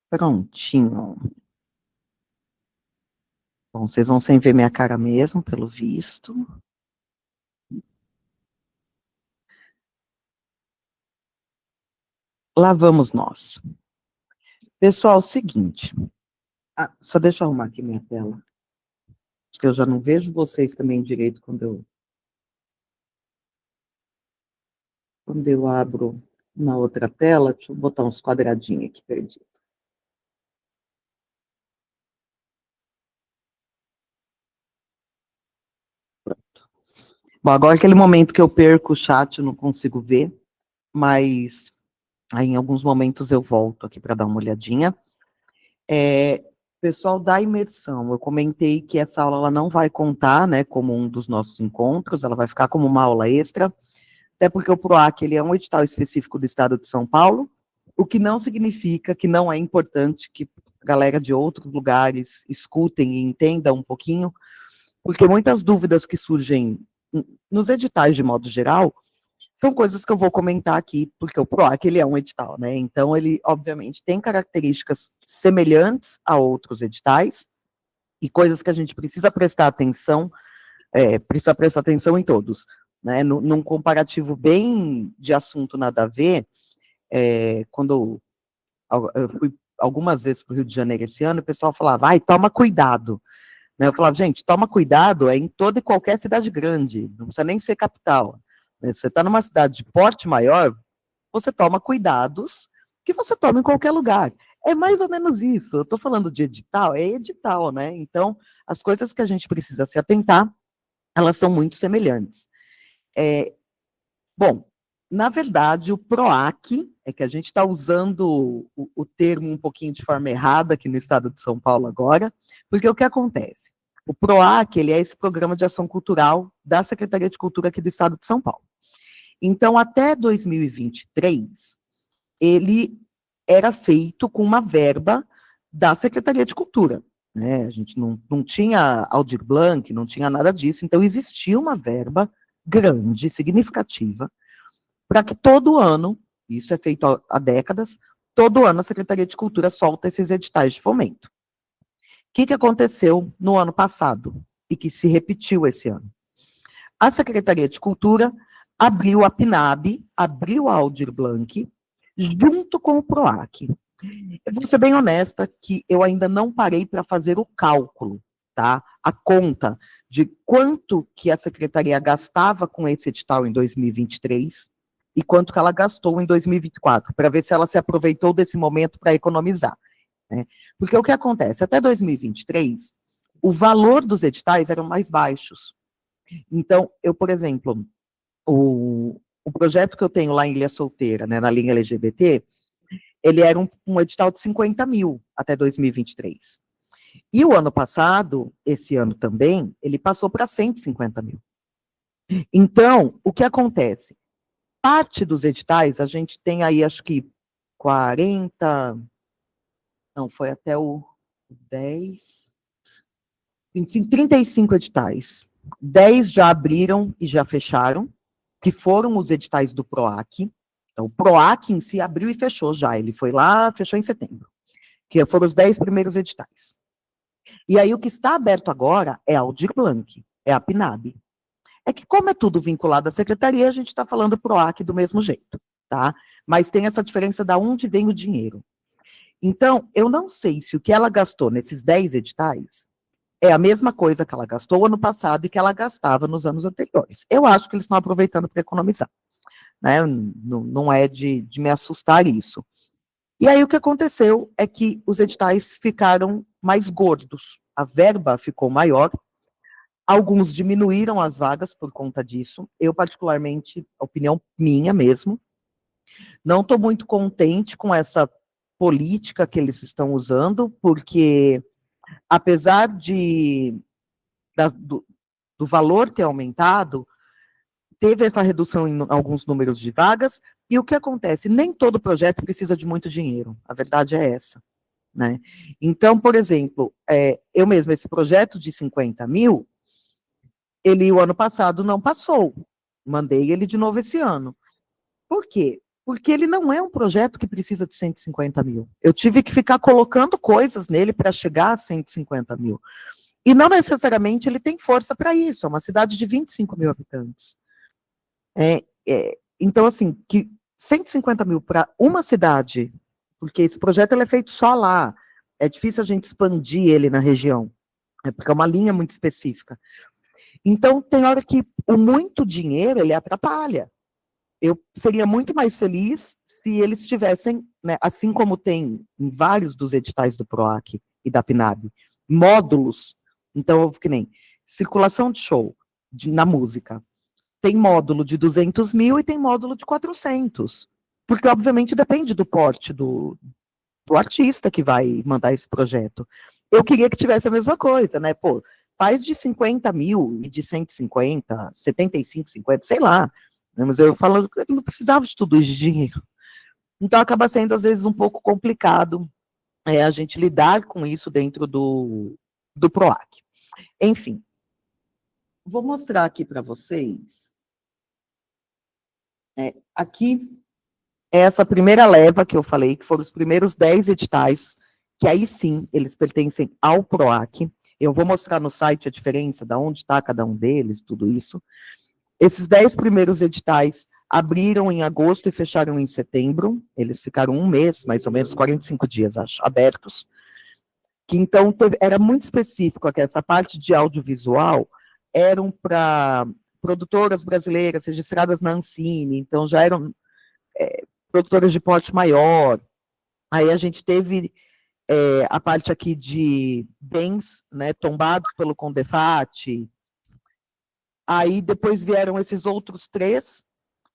Prontinho. Bom, vocês vão sem ver minha cara mesmo, pelo visto. Lá vamos nós. Pessoal, seguinte. Só deixa eu arrumar aqui minha tela. Porque eu já não vejo vocês também direito quando eu abro na outra tela. Deixa eu botar uns quadradinhos aqui perdidos. Bom, agora é aquele momento que eu perco o chat, eu não consigo ver, mas aí em alguns momentos eu volto aqui para dar uma olhadinha. Pessoal da imersão, eu comentei que essa aula ela não vai contar, né, como um dos nossos encontros, ela vai ficar como uma aula extra, até porque o PROAC ele é um edital específico do estado de São Paulo, o que não significa que não é importante que a galera de outros lugares escutem e entendam um pouquinho, porque muitas dúvidas que surgem nos editais de modo geral, são coisas que eu vou comentar aqui, porque o PROAC ele é um edital, né? Então, ele, obviamente, tem características semelhantes a outros editais, e coisas que a gente precisa prestar atenção em todos. Né? Num comparativo bem de assunto nada a ver, quando eu fui algumas vezes para o Rio de Janeiro esse ano, o pessoal falava, toma cuidado. Né? Eu falava, gente, toma cuidado em toda e qualquer cidade grande, não precisa nem ser capital. Se você está numa cidade de porte maior, você toma cuidados que você toma em qualquer lugar. É mais ou menos isso. Eu estou falando de edital, é edital, né? Então, as coisas que a gente precisa se atentar, elas são muito semelhantes. Bom, na verdade, o PROAC, é que a gente está usando o termo um pouquinho de forma errada aqui no estado de São Paulo agora, porque o que acontece? O PROAC, ele é esse programa de ação cultural da Secretaria de Cultura aqui do estado de São Paulo. Então, até 2023, ele era feito com uma verba da Secretaria de Cultura. Né? A gente não tinha Aldir Blanc, não tinha nada disso, então existia uma verba grande, significativa, para que todo ano, isso é feito há décadas, todo ano a Secretaria de Cultura solta esses editais de fomento. O que aconteceu no ano passado e que se repetiu esse ano? A Secretaria de Cultura abriu a PNAB, abriu a Aldir Blanc, junto com o PROAC. Eu vou ser bem honesta que eu ainda não parei para fazer o cálculo, tá? A conta de quanto que a secretaria gastava com esse edital em 2023 e quanto que ela gastou em 2024, para ver se ela se aproveitou desse momento para economizar. Né? Porque o que acontece? Até 2023, o valor dos editais eram mais baixos. Então, eu, por exemplo, o projeto que eu tenho lá em Ilha Solteira, né, na linha LGBT, ele era um edital de 50 mil até 2023. E o ano passado, esse ano também, ele passou para 150 mil. Então, o que acontece? Parte dos editais, a gente tem aí, acho que 40, não, foi até o 10, 25, 35 editais. 10 já abriram e já fecharam, que foram os editais do PROAC. Então, o PROAC em si abriu e fechou já, ele foi lá, fechou em setembro, que foram os 10 primeiros editais. E aí o que está aberto agora é a Aldir Blanc, é a PNAB. É que como é tudo vinculado à secretaria, a gente está falando PROAC do mesmo jeito, tá? Mas tem essa diferença da onde vem o dinheiro. Então, eu não sei se o que ela gastou nesses 10 editais é a mesma coisa que ela gastou ano passado e que ela gastava nos anos anteriores. Eu acho que eles estão aproveitando para economizar. Né? Não é de me assustar isso. E aí o que aconteceu é que os editais ficaram mais gordos, a verba ficou maior, alguns diminuíram as vagas por conta disso, eu particularmente, opinião minha mesmo, não estou muito contente com essa política que eles estão usando, porque apesar do valor ter aumentado, teve essa redução em alguns números de vagas, e o que acontece? Nem todo projeto precisa de muito dinheiro, a verdade é essa. Né? Então, por exemplo, eu mesmo, esse projeto de 50 mil, ele o ano passado não passou, mandei ele de novo esse ano. Por quê? porque ele não é um projeto que precisa de 150 mil. Eu tive que ficar colocando coisas nele para chegar a 150 mil. E não necessariamente ele tem força para isso, é uma cidade de 25 mil habitantes. Então, assim, que 150 mil para uma cidade, porque esse projeto ele é feito só lá, é difícil a gente expandir ele na região, porque é uma linha muito específica. Então, tem hora que o muito dinheiro, ele atrapalha. Eu seria muito mais feliz se eles tivessem, né, assim como tem em vários dos editais do PROAC e da PNAB, módulos. Então, que nem circulação de show na música. Tem módulo de 200 mil e tem módulo de 400. Porque, obviamente, depende do porte do artista que vai mandar esse projeto. Eu queria que tivesse a mesma coisa, né? Pô, faz de 50 mil e de 150, 75, 50, sei lá. Mas eu falo que eu não precisava de tudo isso de dinheiro. Então, acaba sendo, às vezes, um pouco complicado a gente lidar com isso dentro do PROAC. Enfim, vou mostrar aqui para vocês. Aqui é essa primeira leva que eu falei, que foram os primeiros 10 editais, que aí sim, eles pertencem ao PROAC. Eu vou mostrar no site a diferença, de onde está cada um deles, tudo isso. Esses 10 primeiros editais abriram em agosto e fecharam em setembro. Eles ficaram um mês, mais ou menos, 45 dias, acho, abertos. Que então era muito específico aqui, essa parte de audiovisual eram para produtoras brasileiras registradas na Ancine, então já eram produtoras de porte maior. Aí a gente teve a parte aqui de bens, né, tombados pelo Condefat. Aí depois vieram esses outros 3,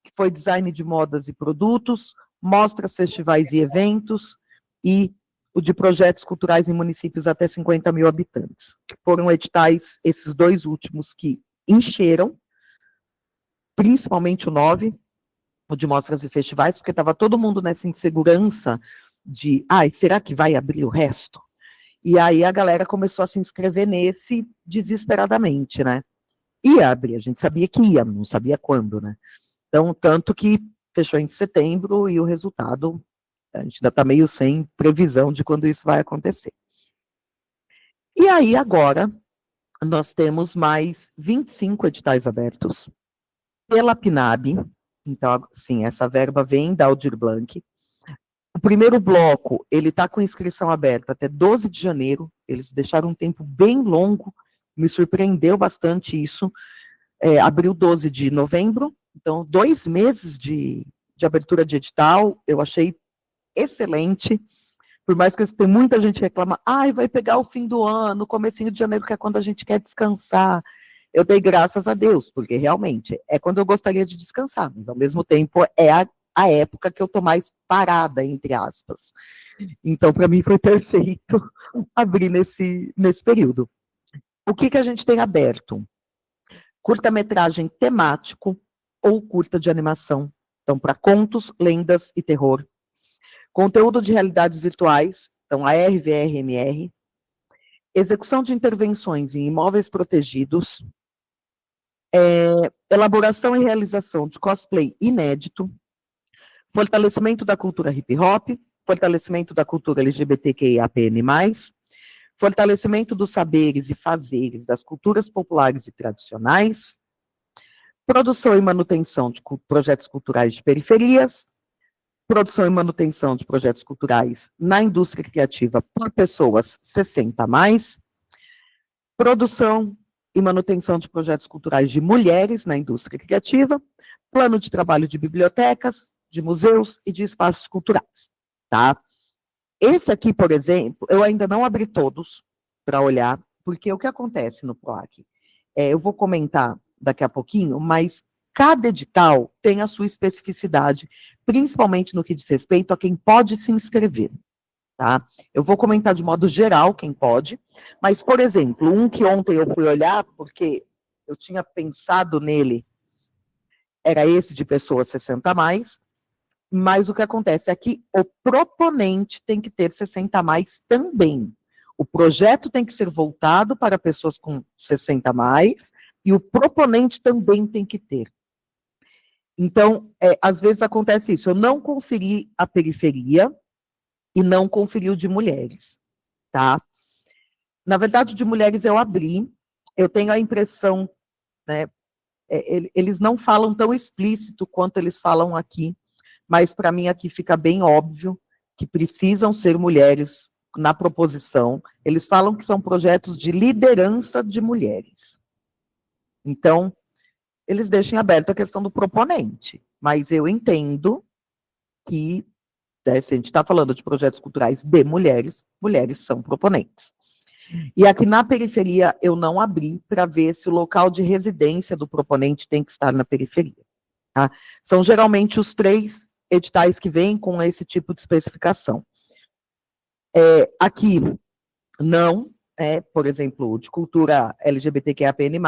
que foi design de modas e produtos, mostras, festivais e eventos, e o de projetos culturais em municípios até 50 mil habitantes, que foram editais, esses 2 últimos, que encheram, principalmente o 9, o de mostras e festivais, porque estava todo mundo nessa insegurança de, será que vai abrir o resto? E aí a galera começou a se inscrever nesse desesperadamente, né? Ia abrir, a gente sabia que ia, não sabia quando, né? Então, tanto que fechou em setembro e o resultado, a gente ainda está meio sem previsão de quando isso vai acontecer. E aí, agora, nós temos mais 25 editais abertos pela PNAB. Então, sim, essa verba vem da Aldir Blanc. O primeiro bloco, ele está com inscrição aberta até 12 de janeiro. Eles deixaram um tempo bem longo, me surpreendeu bastante isso. Abriu 12 de novembro, então 2 meses de abertura de edital, eu achei excelente, por mais que tem muita gente reclama, vai pegar o fim do ano, comecinho de janeiro, que é quando a gente quer descansar. Eu dei graças a Deus, porque realmente é quando eu gostaria de descansar, mas ao mesmo tempo é a época que eu estou mais parada, entre aspas. Então, para mim, foi perfeito abrir nesse período. O que a gente tem aberto? Curta-metragem temático ou curta de animação. Então, para contos, lendas e terror. Conteúdo de realidades virtuais, então a RVRMR. Execução de intervenções em imóveis protegidos. Elaboração e realização de cosplay inédito. Fortalecimento da cultura hip-hop. Fortalecimento da cultura LGBTQIAPN+. Fortalecimento dos saberes e fazeres das culturas populares e tradicionais, produção e manutenção de projetos culturais de periferias, produção e manutenção de projetos culturais na indústria criativa por pessoas 60 a mais, produção e manutenção de projetos culturais de mulheres na indústria criativa, plano de trabalho de bibliotecas, de museus e de espaços culturais, tá? Esse aqui, por exemplo, eu ainda não abri todos para olhar, porque o que acontece no PROAC? Eu vou comentar daqui a pouquinho, mas cada edital tem a sua especificidade, principalmente no que diz respeito a quem pode se inscrever, tá? Eu vou comentar de modo geral quem pode, mas, por exemplo, um que ontem eu fui olhar, porque eu tinha pensado nele, era esse de pessoas 60 a mais, mas o que acontece é que o proponente tem que ter 60 a mais também. O projeto tem que ser voltado para pessoas com 60 a mais, e o proponente também tem que ter. Então, às vezes acontece isso, eu não conferi a periferia e não conferi o de mulheres, tá? Na verdade, o de mulheres eu abri, eu tenho a impressão, né, eles não falam tão explícito quanto eles falam aqui, mas para mim aqui fica bem óbvio que precisam ser mulheres na proposição. Eles falam que são projetos de liderança de mulheres. Então, eles deixam aberto a questão do proponente, mas eu entendo que, né, se a gente está falando de projetos culturais de mulheres, mulheres são proponentes. E aqui na periferia eu não abri para ver se o local de residência do proponente tem que estar na periferia. Tá? São geralmente os 3 editais que vêm com esse tipo de especificação. Aqui, não, por exemplo, de cultura LGBTQIAPN+,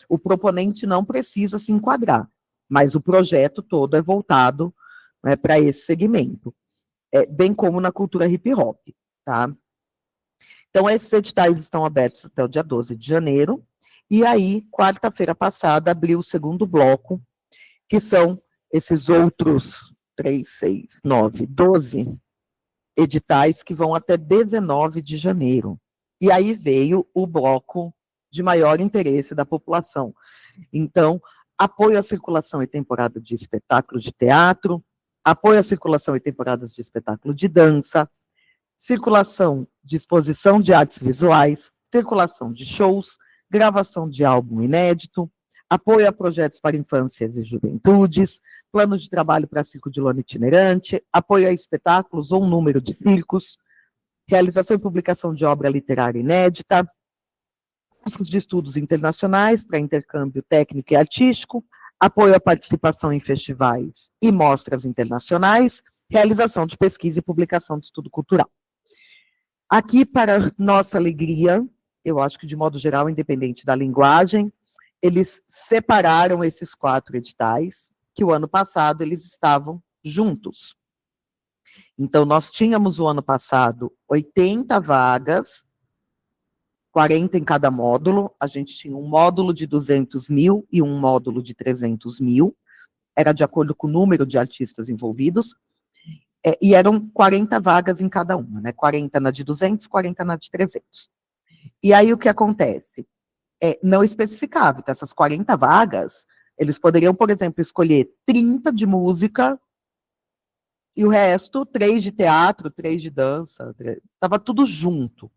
o proponente não precisa se enquadrar, mas o projeto todo é voltado, né, para esse segmento, bem como na cultura hip hop, tá? Então, esses editais estão abertos até o dia 12 de janeiro, e aí, quarta-feira passada, abriu o segundo bloco, que são esses outros 3, 6, 9, 12 editais que vão até 19 de janeiro. E aí veio o bloco de maior interesse da população. Então, apoio à circulação e temporada de espetáculos de teatro, apoio à circulação e temporadas de espetáculo de dança, circulação de exposição de artes visuais, circulação de shows, gravação de álbum inédito, apoio a projetos para infâncias e juventudes, planos de trabalho para circo de lona itinerante, apoio a espetáculos ou um número de circos, realização e publicação de obra literária inédita, cursos de estudos internacionais para intercâmbio técnico e artístico, apoio à participação em festivais e mostras internacionais, realização de pesquisa e publicação de estudo cultural. Aqui, para nossa alegria, eu acho que de modo geral, independente da linguagem, eles separaram esses 4 editais, que o ano passado eles estavam juntos. Então, nós tínhamos o ano passado 80 vagas, 40 em cada módulo, a gente tinha um módulo de 200 mil e um módulo de 300 mil, era de acordo com o número de artistas envolvidos, e eram 40 vagas em cada uma, né? 40 na de 200, 40 na de 300. E aí o que acontece? Não especificava, então essas 40 vagas, eles poderiam, por exemplo, escolher 30 de música e o resto, 3 de teatro, 3 de dança, estava tudo junto.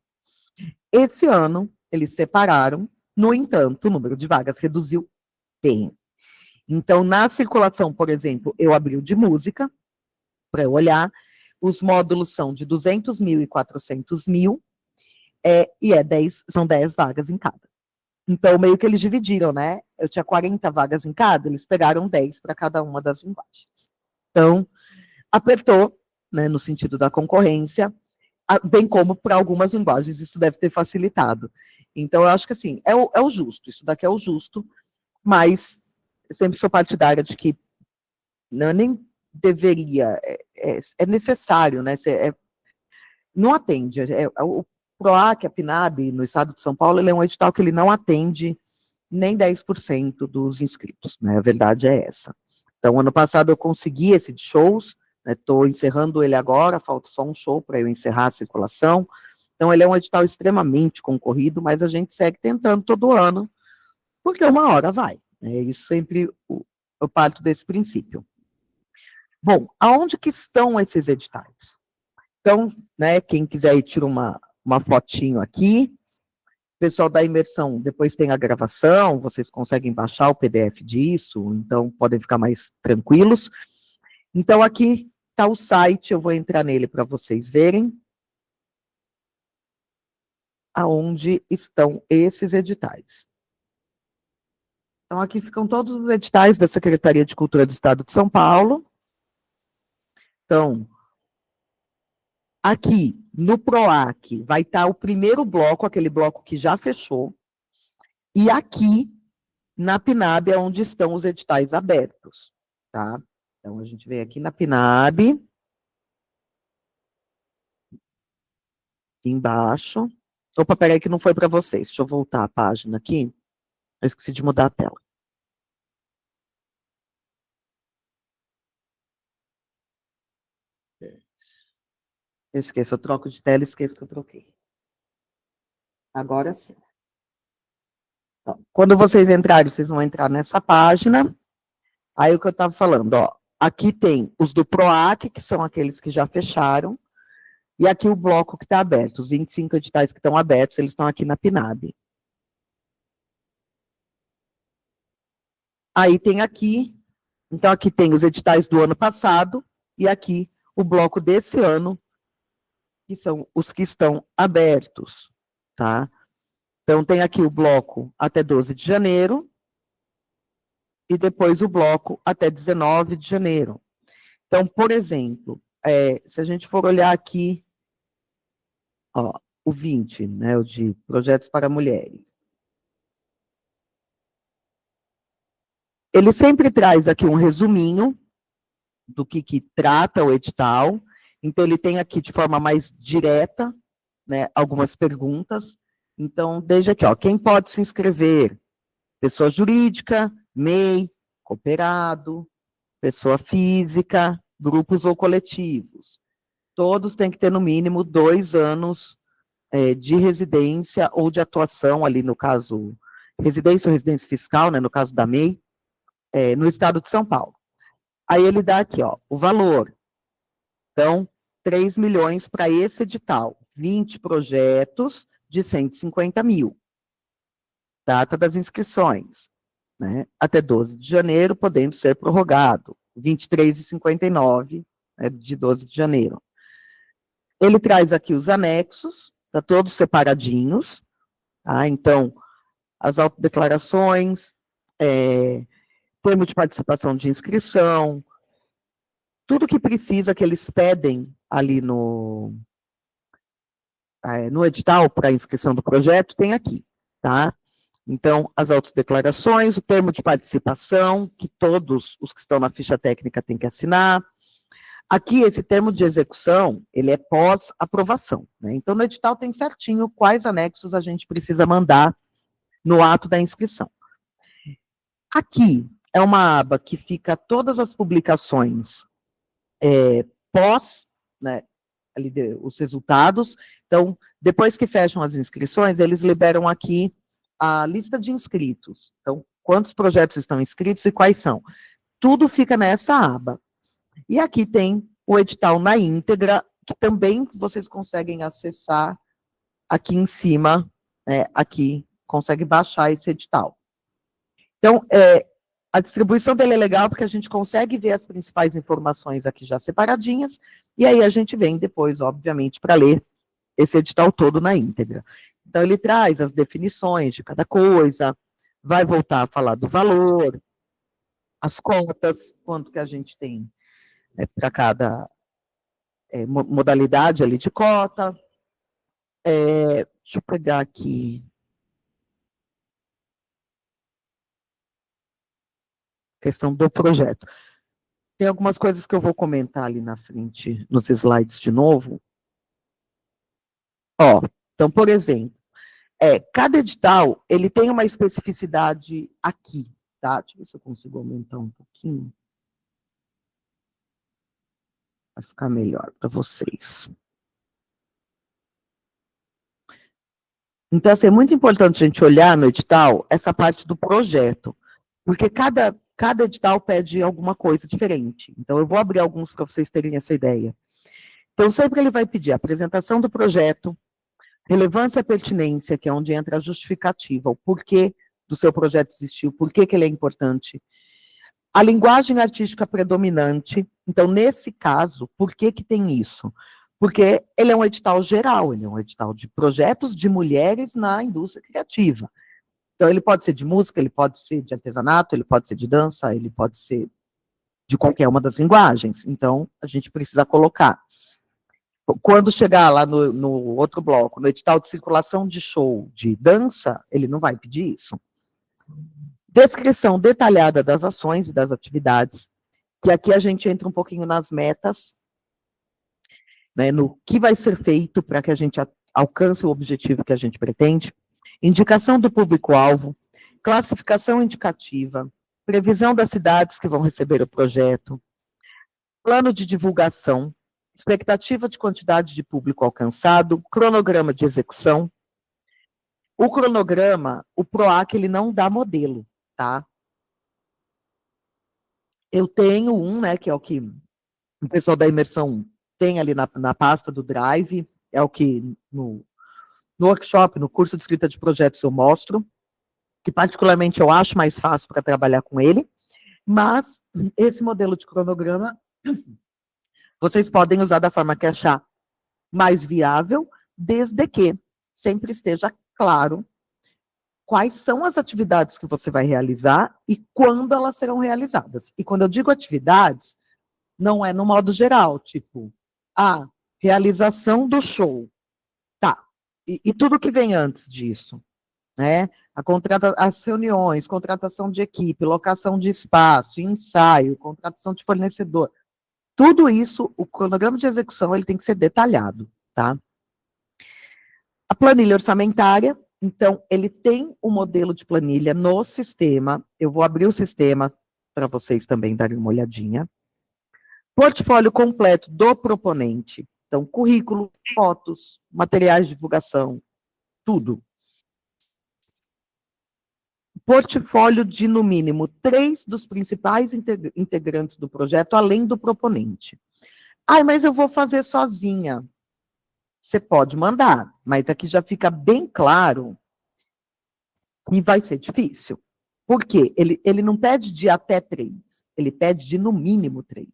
Esse ano, eles separaram, no entanto, o número de vagas reduziu bem. Então, na circulação, por exemplo, eu abri o de música, para eu olhar, os módulos são de 200 mil e 400 mil, e são 10 vagas em cada. Então, meio que eles dividiram, né? Eu tinha 40 vagas em cada, eles pegaram 10 para cada uma das linguagens. Então, apertou, né, no sentido da concorrência, bem como para algumas linguagens isso deve ter facilitado. Então, eu acho que, assim, é o justo, isso daqui é o justo, mas sempre sou partidária de que não, nem deveria, é necessário, né? Não atende. O PROAC, a PNAB, no estado de São Paulo, ele é um edital que ele não atende nem 10% dos inscritos, né? A verdade é essa. Então, ano passado eu consegui esse de shows, estou encerrando ele agora, falta só um show para eu encerrar a circulação. Então, ele é um edital extremamente concorrido, mas a gente segue tentando todo ano, porque uma hora vai. Isso sempre eu parto desse princípio. Bom, aonde que estão esses editais? Então, né, quem quiser ir tira uma fotinho aqui. O pessoal da imersão, depois tem a gravação, vocês conseguem baixar o PDF disso, então podem ficar mais tranquilos. Então, aqui está o site, eu vou entrar nele para vocês verem aonde estão esses editais. Então, aqui ficam todos os editais da Secretaria de Cultura do Estado de São Paulo. Então, aqui, no PROAC, vai estar o primeiro bloco, aquele bloco que já fechou, e aqui, na PNAB, é onde estão os editais abertos, tá? Então, a gente vem aqui na PNAB, aqui embaixo. Opa, peraí que não foi para vocês, deixa eu voltar a página aqui, eu esqueci de mudar a tela. Eu esqueço, eu troco de tela e esqueço que eu troquei. Agora sim. Então, quando vocês entrarem, vocês vão entrar nessa página. Aí o que eu estava falando, ó, aqui tem os do PROAC, que são aqueles que já fecharam, e aqui o bloco que está aberto, os 25 editais que estão abertos, eles estão aqui na PNAB. Aí tem aqui, então aqui tem os editais do ano passado, e aqui o bloco desse ano, que são os que estão abertos, tá? Então tem aqui o bloco até 12 de janeiro, e depois o bloco até 19 de janeiro. Então, por exemplo, se a gente for olhar aqui, ó, o 20, né, o de projetos para mulheres. Ele sempre traz aqui um resuminho do que trata o edital. Então, ele tem aqui de forma mais direta, né, algumas perguntas. Então, desde aqui, ó, quem pode se inscrever? Pessoa jurídica, MEI, cooperado, pessoa física, grupos ou coletivos. Todos têm que ter, no mínimo, 2 anos de residência ou de atuação, ali no caso, residência ou residência fiscal, né, no caso da MEI, no estado de São Paulo. Aí ele dá aqui, ó, o valor. Então, 3 milhões para esse edital, 20 projetos de 150 mil. Data das inscrições, né, até 12 de janeiro, podendo ser prorrogado, 23,59, né, de 12 de janeiro. Ele traz aqui os anexos, tá todos separadinhos, tá? Então, as autodeclarações, termo de participação de inscrição, tudo que precisa, que eles pedem ali no edital para inscrição do projeto, tem aqui, tá? Então, as autodeclarações, o termo de participação, que todos os que estão na ficha técnica têm que assinar. Aqui, esse termo de execução, ele é pós-aprovação, né? Então, no edital tem certinho quais anexos a gente precisa mandar no ato da inscrição. Aqui é uma aba que fica todas as publicações pós, né, ali os resultados. Então, depois que fecham as inscrições, eles liberam aqui a lista de inscritos. Então, quantos projetos estão inscritos e quais são. Tudo fica nessa aba. E aqui tem o edital na íntegra, que também vocês conseguem acessar aqui em cima, aqui, consegue baixar esse edital. Então, a distribuição dele é legal porque a gente consegue ver as principais informações aqui já separadinhas, e aí a gente vem depois, obviamente, para ler esse edital todo na íntegra. Então, ele traz as definições de cada coisa, vai voltar a falar do valor, as cotas, quanto que a gente tem para cada modalidade ali de cota. Deixa eu pegar aqui. Questão do projeto. Tem algumas coisas que eu vou comentar ali na frente, nos slides de novo. Ó, então, por exemplo, cada edital, ele tem uma especificidade aqui, tá? Deixa eu ver se eu consigo aumentar um pouquinho. Vai ficar melhor para vocês. Então, assim, é muito importante a gente olhar no edital essa parte do projeto, porque cada edital pede alguma coisa diferente. Então, eu vou abrir alguns para vocês terem essa ideia. Então, sempre ele vai pedir a apresentação do projeto, relevância e pertinência, que é onde entra a justificativa, o porquê do seu projeto existir, o porquê que ele é importante. A linguagem artística predominante, então, nesse caso, por que tem isso? Porque ele é um edital geral, ele é um edital de projetos de mulheres na indústria criativa. Então, ele pode ser de música, ele pode ser de artesanato, ele pode ser de dança, ele pode ser de qualquer uma das linguagens. Então, a gente precisa colocar. Quando chegar lá no outro bloco, no edital de circulação de show de dança, ele não vai pedir isso. Descrição detalhada das ações e das atividades, que aqui a gente entra um pouquinho nas metas, né, no que vai ser feito para que a gente alcance o objetivo que a gente pretende. Indicação do público-alvo, classificação indicativa, previsão das cidades que vão receber o projeto, plano de divulgação, expectativa de quantidade de público alcançado, cronograma de execução. O cronograma, o PROAC, ele não dá modelo, tá? Eu tenho um, né, que é o que o pessoal da imersão tem ali na pasta do Drive, é o que no workshop, no curso de escrita de projetos eu mostro, que particularmente eu acho mais fácil para trabalhar com ele, mas esse modelo de cronograma vocês podem usar da forma que achar mais viável, desde que sempre esteja claro quais são as atividades que você vai realizar e quando elas serão realizadas. E quando eu digo atividades, não é no modo geral, tipo, realização do show. Tá. E tudo que vem antes disso, né? As reuniões, contratação de equipe, locação de espaço, ensaio, contratação de fornecedor. Tudo isso, o cronograma de execução, ele tem que ser detalhado, tá? A planilha orçamentária, então, ele tem um modelo de planilha no sistema. Eu vou abrir o sistema para vocês também darem uma olhadinha. Portfólio completo do proponente. Então, currículo, fotos, materiais de divulgação, tudo. Portfólio de, no mínimo, 3 dos principais integrantes do projeto, além do proponente. Mas eu vou fazer sozinha. Você pode mandar, mas aqui já fica bem claro que vai ser difícil. Por quê? Ele não pede de até 3, ele pede de no mínimo 3.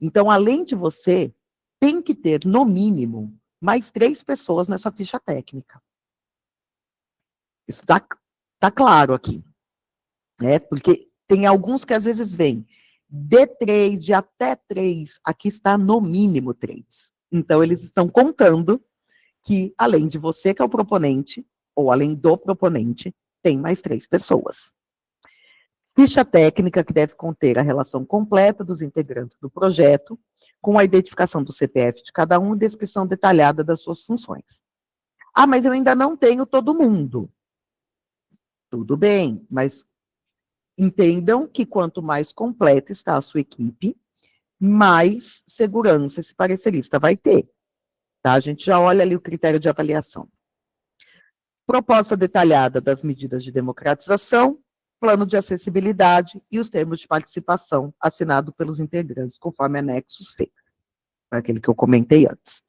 Então, além de você, tem que ter, no mínimo, mais 3 pessoas nessa ficha técnica. Isso tá claro aqui, né? Porque tem alguns que às vezes vêm de 3, de até 3, aqui está no mínimo 3. Então, eles estão contando que, além de você, que é o proponente, ou além do proponente, tem mais 3 pessoas. Ficha técnica, que deve conter a relação completa dos integrantes do projeto, com a identificação do CPF de cada um e descrição detalhada das suas funções. Mas eu ainda não tenho todo mundo. Tudo bem, mas entendam que quanto mais completa está a sua equipe, mais segurança esse parecerista vai ter. Tá? A gente já olha ali o critério de avaliação. Proposta detalhada das medidas de democratização, plano de acessibilidade e os termos de participação assinado pelos integrantes, conforme anexo C, aquele que eu comentei antes.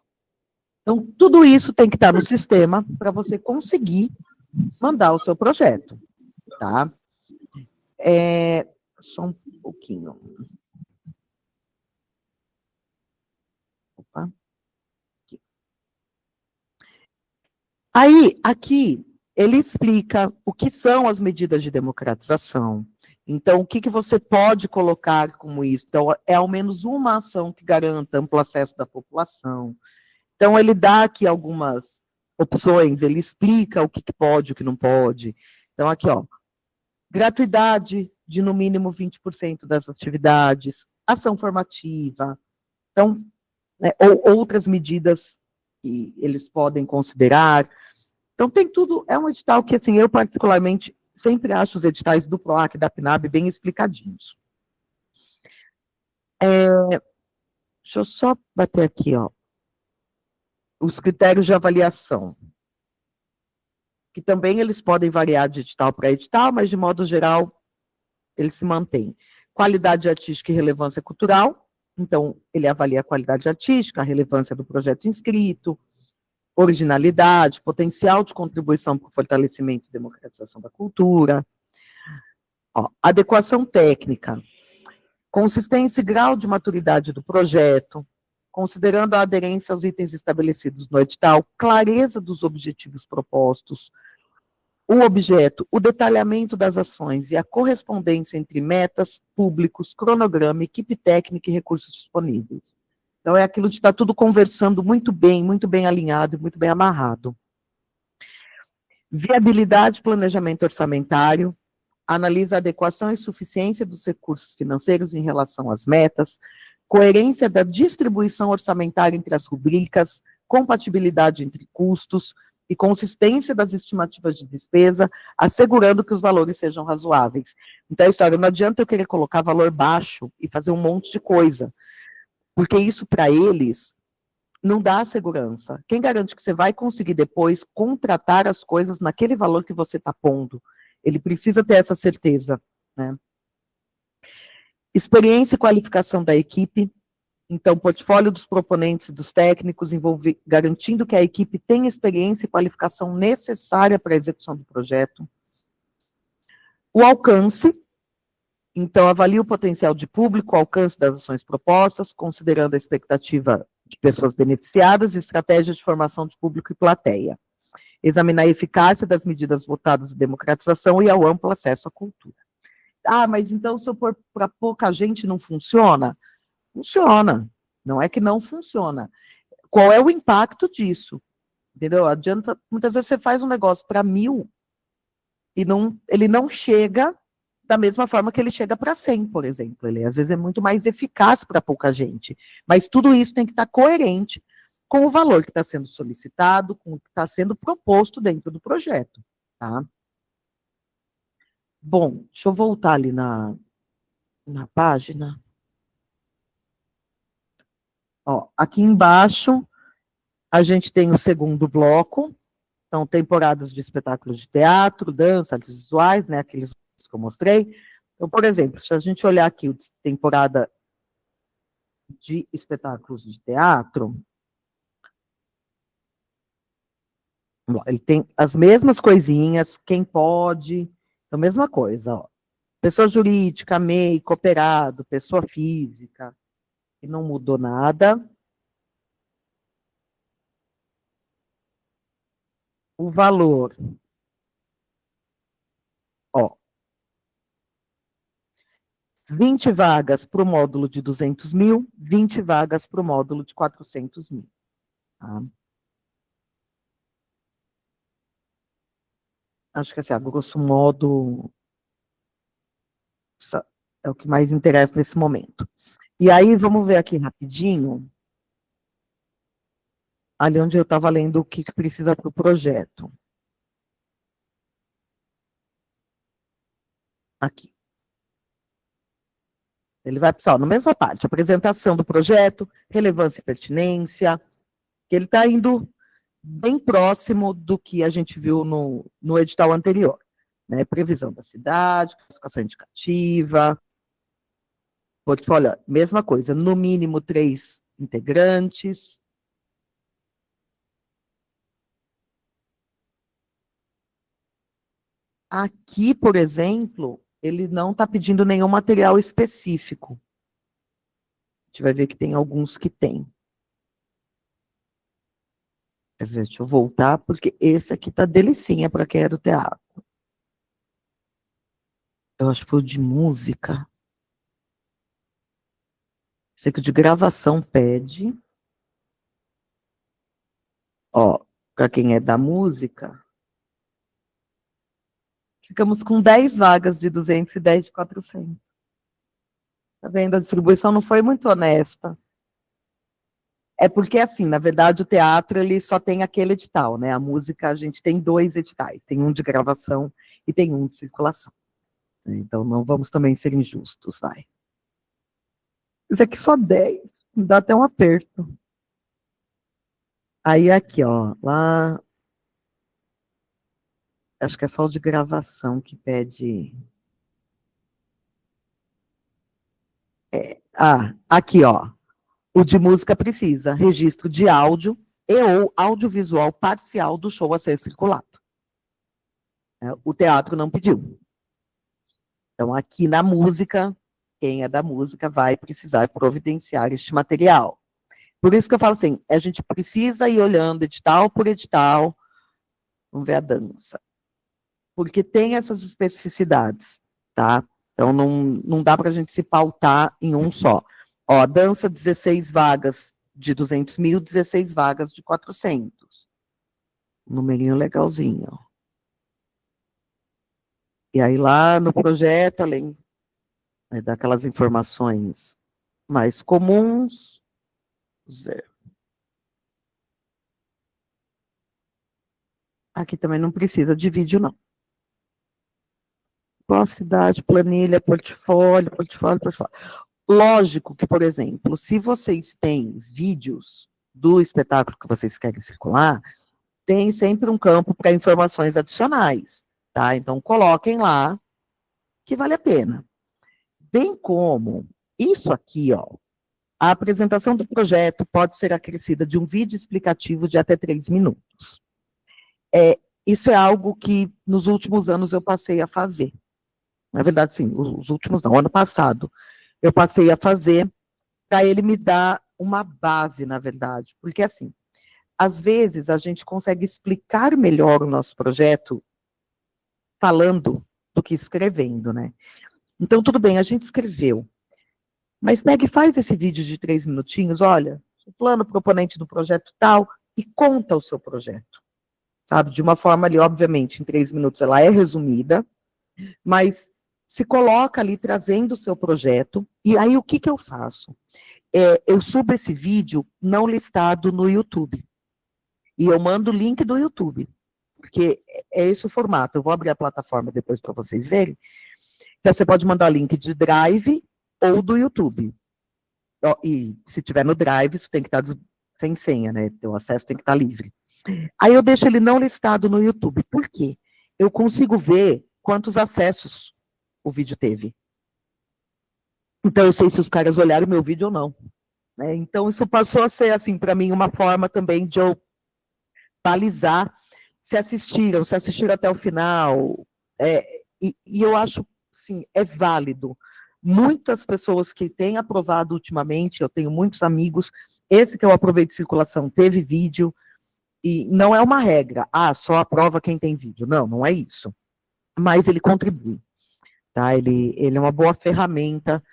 Então, tudo isso tem que estar no sistema para você conseguir mandar o seu projeto, tá? Só um pouquinho. Opa. Aí, aqui, ele explica o que são as medidas de democratização. Então, o que você pode colocar como isso? Então, é ao menos uma ação que garanta amplo acesso da população. Então, ele dá aqui algumas opções, ele explica o que pode e o que não pode. Então, aqui, gratuidade de no mínimo 20% das atividades, ação formativa, então, né, ou outras medidas que eles podem considerar. Então, tem tudo, é um edital que, assim, eu particularmente sempre acho os editais do PROAC e da PNAB bem explicadinhos. Deixa eu só bater aqui, os critérios de avaliação, que também eles podem variar de edital para edital, mas, de modo geral, eles se mantêm. Qualidade artística e relevância cultural, então, ele avalia a qualidade artística, a relevância do projeto inscrito, originalidade, potencial de contribuição para o fortalecimento e democratização da cultura. Adequação técnica, consistência e grau de maturidade do projeto, considerando a aderência aos itens estabelecidos no edital, clareza dos objetivos propostos, o objeto, o detalhamento das ações e a correspondência entre metas, públicos, cronograma, equipe técnica e recursos disponíveis. Então, é aquilo de estar tudo conversando muito bem alinhado e muito bem amarrado. Viabilidade, planejamento orçamentário, analisa a adequação e suficiência dos recursos financeiros em relação às metas, coerência da distribuição orçamentária entre as rubricas, compatibilidade entre custos e consistência das estimativas de despesa, assegurando que os valores sejam razoáveis. Então, a história, não adianta eu querer colocar valor baixo e fazer um monte de coisa, porque isso, para eles, não dá segurança. Quem garante que você vai conseguir depois contratar as coisas naquele valor que você está pondo? Ele precisa ter essa certeza, né? Experiência e qualificação da equipe. Então, portfólio dos proponentes e dos técnicos, garantindo que a equipe tenha experiência e qualificação necessária para a execução do projeto. O alcance. Então, avalie o potencial de público, o alcance das ações propostas, considerando a expectativa de pessoas beneficiadas e estratégias de formação de público e plateia. Examinar a eficácia das medidas voltadas à democratização e ao amplo acesso à cultura. Ah, mas então, se eu pôr para pouca gente, não funciona? Funciona. Não é que não funciona. Qual é o impacto disso? Entendeu? Adianta, muitas vezes você faz um negócio para 1000 e ele não chega da mesma forma que ele chega para 100, por exemplo. Ele, às vezes, é muito mais eficaz para pouca gente. Mas tudo isso tem que estar coerente com o valor que está sendo solicitado, com o que está sendo proposto dentro do projeto. Tá? Bom, deixa eu voltar ali na página. Ó, aqui embaixo, a gente tem o segundo bloco. Então, temporadas de espetáculos de teatro, dança, artes visuais, né, aqueles que eu mostrei. Então, por exemplo, se a gente olhar aqui o temporada de espetáculos de teatro, ele tem as mesmas coisinhas, quem pode, a mesma coisa, ó. Pessoa jurídica, MEI, cooperado, pessoa física, e não mudou nada. O valor, ó, 20 vagas para o módulo de 200 mil, 20 vagas para o módulo de 400 mil. Tá? Acho que, assim, a grosso modo, é o que mais interessa nesse momento. E aí, vamos ver aqui rapidinho, ali onde eu estava lendo o que precisa para o projeto. Aqui. Ele vai precisar, na mesma parte, apresentação do projeto, relevância e pertinência, que ele está indo bem próximo do que a gente viu no edital anterior. Né? Previsão da cidade, classificação indicativa, portfólio, mesma coisa, no mínimo 3 integrantes. Aqui, por exemplo, ele não está pedindo nenhum material específico. A gente vai ver que tem alguns que tem. Deixa eu voltar, porque esse aqui tá delicinha para quem é do teatro. Eu acho que foi o de música. Sei que o de gravação pede. Ó, para quem é da música, ficamos com 10 vagas de 200 e 10 de 400. Tá vendo? A distribuição não foi muito honesta. É porque, assim, na verdade, o teatro, ele só tem aquele edital, né? A música, a gente tem 2 editais. Tem um de gravação e tem um de circulação. Então, não vamos também ser injustos, vai. Isso aqui só 10. Me dá até um aperto. Aí, aqui, ó, lá... Acho que é só o de gravação que pede... aqui, ó. O de música precisa registro de áudio e ou audiovisual parcial do show a ser circulado. O teatro não pediu. Então, aqui na música, quem é da música vai precisar providenciar este material. Por isso que eu falo assim, a gente precisa ir olhando edital por edital, vamos ver a dança. Porque tem essas especificidades, tá? Então, não dá para a gente se pautar em um só. Ó, dança, 16 vagas de 200 mil, 16 vagas de 400. Numerinho legalzinho. E aí, lá no projeto, além daquelas informações mais comuns, vamos ver. Aqui também não precisa de vídeo, não. Qual cidade, planilha, portfólio. Lógico que, por exemplo, se vocês têm vídeos, do espetáculo que vocês querem circular, tem sempre um campo para informações adicionais, tá? Então, coloquem lá, que vale a pena. Bem como isso aqui, ó, a apresentação do projeto pode ser acrescida de um vídeo explicativo de até 3 minutos. Isso é algo que, nos últimos anos, eu passei a fazer. Na verdade, sim, os últimos não, ano passado, eu passei a fazer para ele me dar uma base, na verdade. Porque, assim, às vezes a gente consegue explicar melhor o nosso projeto falando do que escrevendo, né? Então, tudo bem, a gente escreveu, mas pega e faz esse vídeo de 3 minutinhos, olha, o plano proponente do projeto tal, e conta o seu projeto, sabe? De uma forma ali, obviamente, em 3 minutos ela é resumida, mas se coloca ali trazendo o seu projeto, e aí o que eu faço? Eu subo esse vídeo não listado no YouTube, e eu mando o link do YouTube, porque é esse o formato. Eu vou abrir a plataforma depois para vocês verem. Então, você pode mandar link de Drive ou do YouTube. E se tiver no Drive, isso tem que estar sem senha, né? O acesso tem que estar livre. Aí eu deixo ele não listado no YouTube. Por quê? Eu consigo ver quantos acessos o vídeo teve. Então, eu sei se os caras olharam o meu vídeo ou não. Né? Então, isso passou a ser, assim, para mim, uma forma também de eu balizar se assistiram até o final. E eu acho, assim, é válido. Muitas pessoas que têm aprovado ultimamente, eu tenho muitos amigos, esse que eu aprovei de circulação teve vídeo, e não é uma regra, só aprova quem tem vídeo. Não, não é isso. Mas ele contribui, tá? Ele é uma boa ferramenta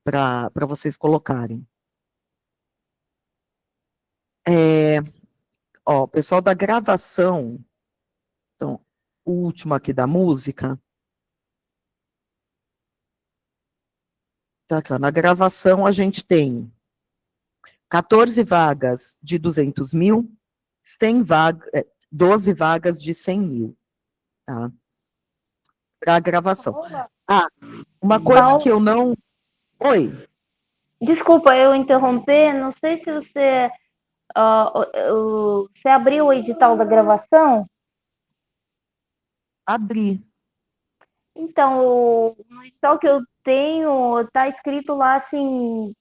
para vocês colocarem. O pessoal da gravação, então, o último aqui da música, tá aqui, ó, na gravação a gente tem 14 vagas de 200 mil, 12 vagas de 100 mil, tá? Para a gravação. Uma coisa que eu não... Oi. Desculpa eu interromper, não sei se você abriu o edital da gravação? Abri. Então, no edital que eu tenho, está escrito lá assim,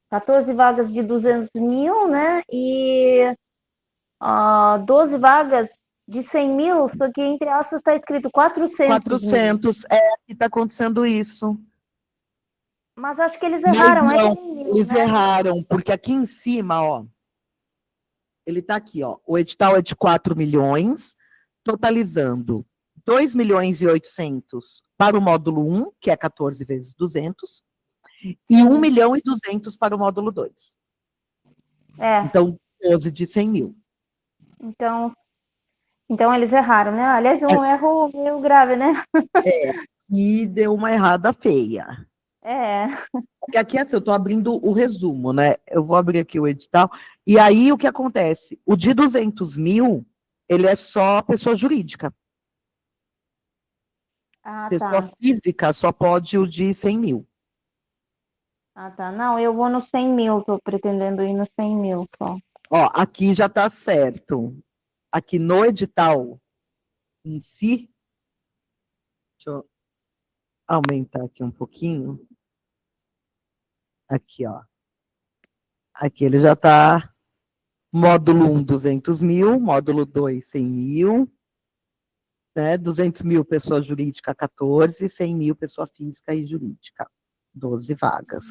14 vagas de 200 mil, né? E 12 vagas de 100 mil, só que entre aspas está escrito 400 mil. 400, que está acontecendo isso. Mas acho que eles erraram, Mas não, 100 mil, eles né? erraram, porque aqui em cima, ó, ele está aqui, ó, o edital é de 4 milhões, totalizando 2 milhões e 800 para o módulo 1, que é 14 vezes 200, e 1 milhão e 200 para o módulo 2. Então, 12 de 100 mil. Então eles erraram, né? Aliás, um erro meio grave, né? E deu uma errada feia. Porque aqui, assim, eu estou abrindo o resumo, né? Eu vou abrir aqui o edital. E aí, o que acontece? O de 200 mil, ele é só pessoa jurídica. Pessoa física só pode o de 100 mil. Tá. Não, eu vou no 100 mil, estou pretendendo ir no 100 mil só. Ó, aqui já está certo. Aqui no edital em si, deixa eu aumentar aqui um pouquinho. Aqui, ó. Aqui ele já está módulo 1, 200 mil, módulo 2, 100 mil, né? 200 mil pessoa jurídica, 14, 100 mil pessoa física e jurídica, 12 vagas.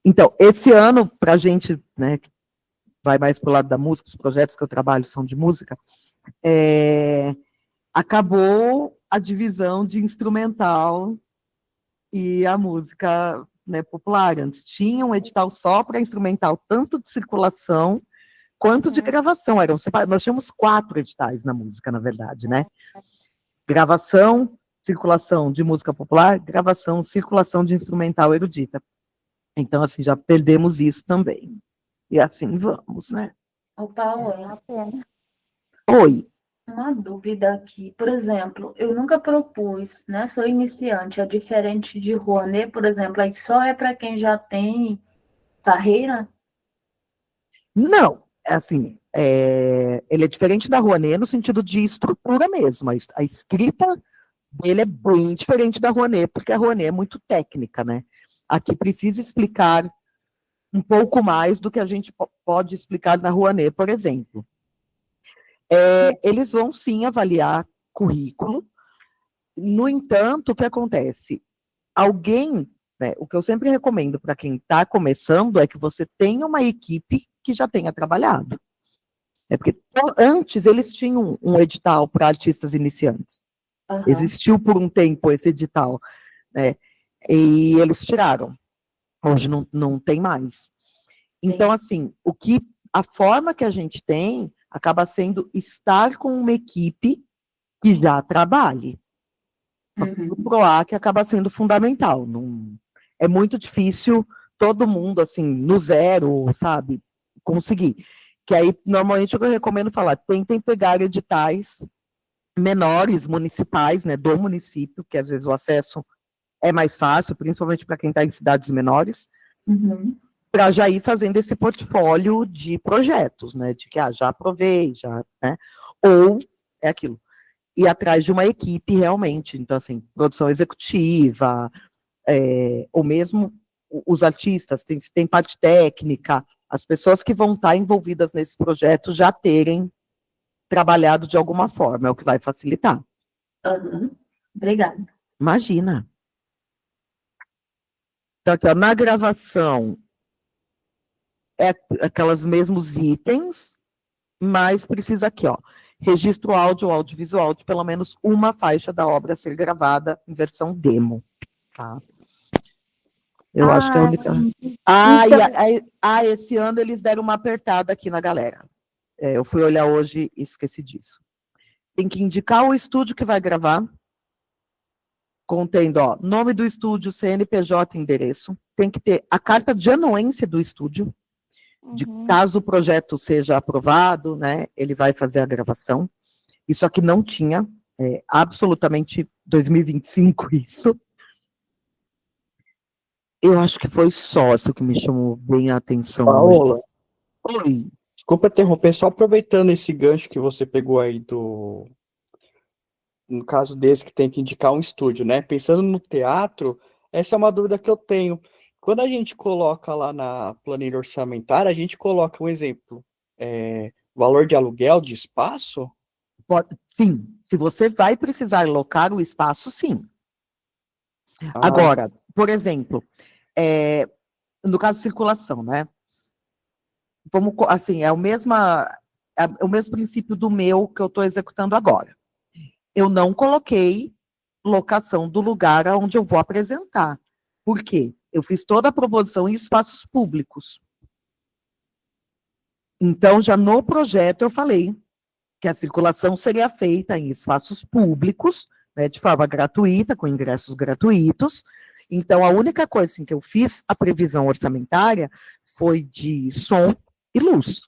Então, esse ano, para a gente, né, que vai mais para o lado da música, os projetos que eu trabalho são de música, acabou a divisão de instrumental e a música, né, popular. Antes tinha um edital só para instrumental, tanto de circulação quanto de gravação. Nós tínhamos 4 editais na música, na verdade, né? Gravação, circulação de música popular, gravação, circulação de instrumental erudita. Então, assim, já perdemos isso também. E assim vamos, né? Ô, Paola, Oi. uma dúvida aqui. Por exemplo, eu nunca propus, né? Sou iniciante, é diferente de Rouanet, por exemplo, aí só é para quem já tem carreira? Não, é assim, ele é diferente da Rouanet no sentido de estrutura mesmo. A escrita dele é bem diferente da Rouanet, porque a Rouanet é muito técnica, né? Aqui precisa explicar um pouco mais do que a gente pode explicar na Rouanet, por exemplo. Eles vão sim avaliar currículo. No entanto, o que acontece? Alguém, né, o que eu sempre recomendo para quem está começando é que você tenha uma equipe que já tenha trabalhado. Porque antes eles tinham um edital para artistas iniciantes. Aham. Existiu por um tempo esse edital, né? E eles tiraram. Hoje não tem mais. Então, assim, a forma que a gente tem acaba sendo estar com uma equipe que já trabalhe. O PROAC acaba sendo fundamental. É muito difícil todo mundo, assim, no zero, sabe, conseguir. Que aí, normalmente, eu recomendo falar, tentem pegar editais menores, municipais, né, do município, que às vezes o acesso é mais fácil, principalmente para quem está em cidades menores, para já ir fazendo esse portfólio de projetos, né, de que já aprovei, né, ou é aquilo, ir atrás de uma equipe realmente, então, assim, produção executiva, ou mesmo os artistas, tem parte técnica, as pessoas que vão estar envolvidas nesse projeto já terem trabalhado de alguma forma, é o que vai facilitar. Obrigada. Imagina. Então, aqui, ó, na gravação, aqueles mesmos itens, mas precisa aqui, ó, registro áudio, audiovisual de pelo menos uma faixa da obra a ser gravada em versão demo, tá? Eu acho que é a única... esse ano eles deram uma apertada aqui na galera. Eu fui olhar hoje e esqueci disso. Tem que indicar o estúdio que vai gravar, contendo, ó, nome do estúdio, CNPJ, endereço. Tem que ter a carta de anuência do estúdio, de caso o projeto seja aprovado, né, ele vai fazer a gravação. Isso aqui não tinha, absolutamente 2025 isso. Eu acho que foi só isso que me chamou bem a atenção. Paola, Oi. desculpa interromper, só aproveitando esse gancho que você pegou aí no caso desse que tem que indicar um estúdio, né? Pensando no teatro, essa é uma dúvida que eu tenho. Quando a gente coloca lá na planilha orçamentária, a gente coloca um exemplo, valor de aluguel de espaço? Sim, se você vai precisar locar o espaço, sim. Agora, por exemplo, no caso de circulação, né? Vamos, assim, é o mesmo princípio do meu que eu estou executando agora. Eu não coloquei locação do lugar onde eu vou apresentar. Por quê? Eu fiz toda a proposição em espaços públicos. Então, já no projeto eu falei que a circulação seria feita em espaços públicos, né, de forma gratuita, com ingressos gratuitos. Então, a única coisa assim, que eu fiz a previsão orçamentária foi de som e luz,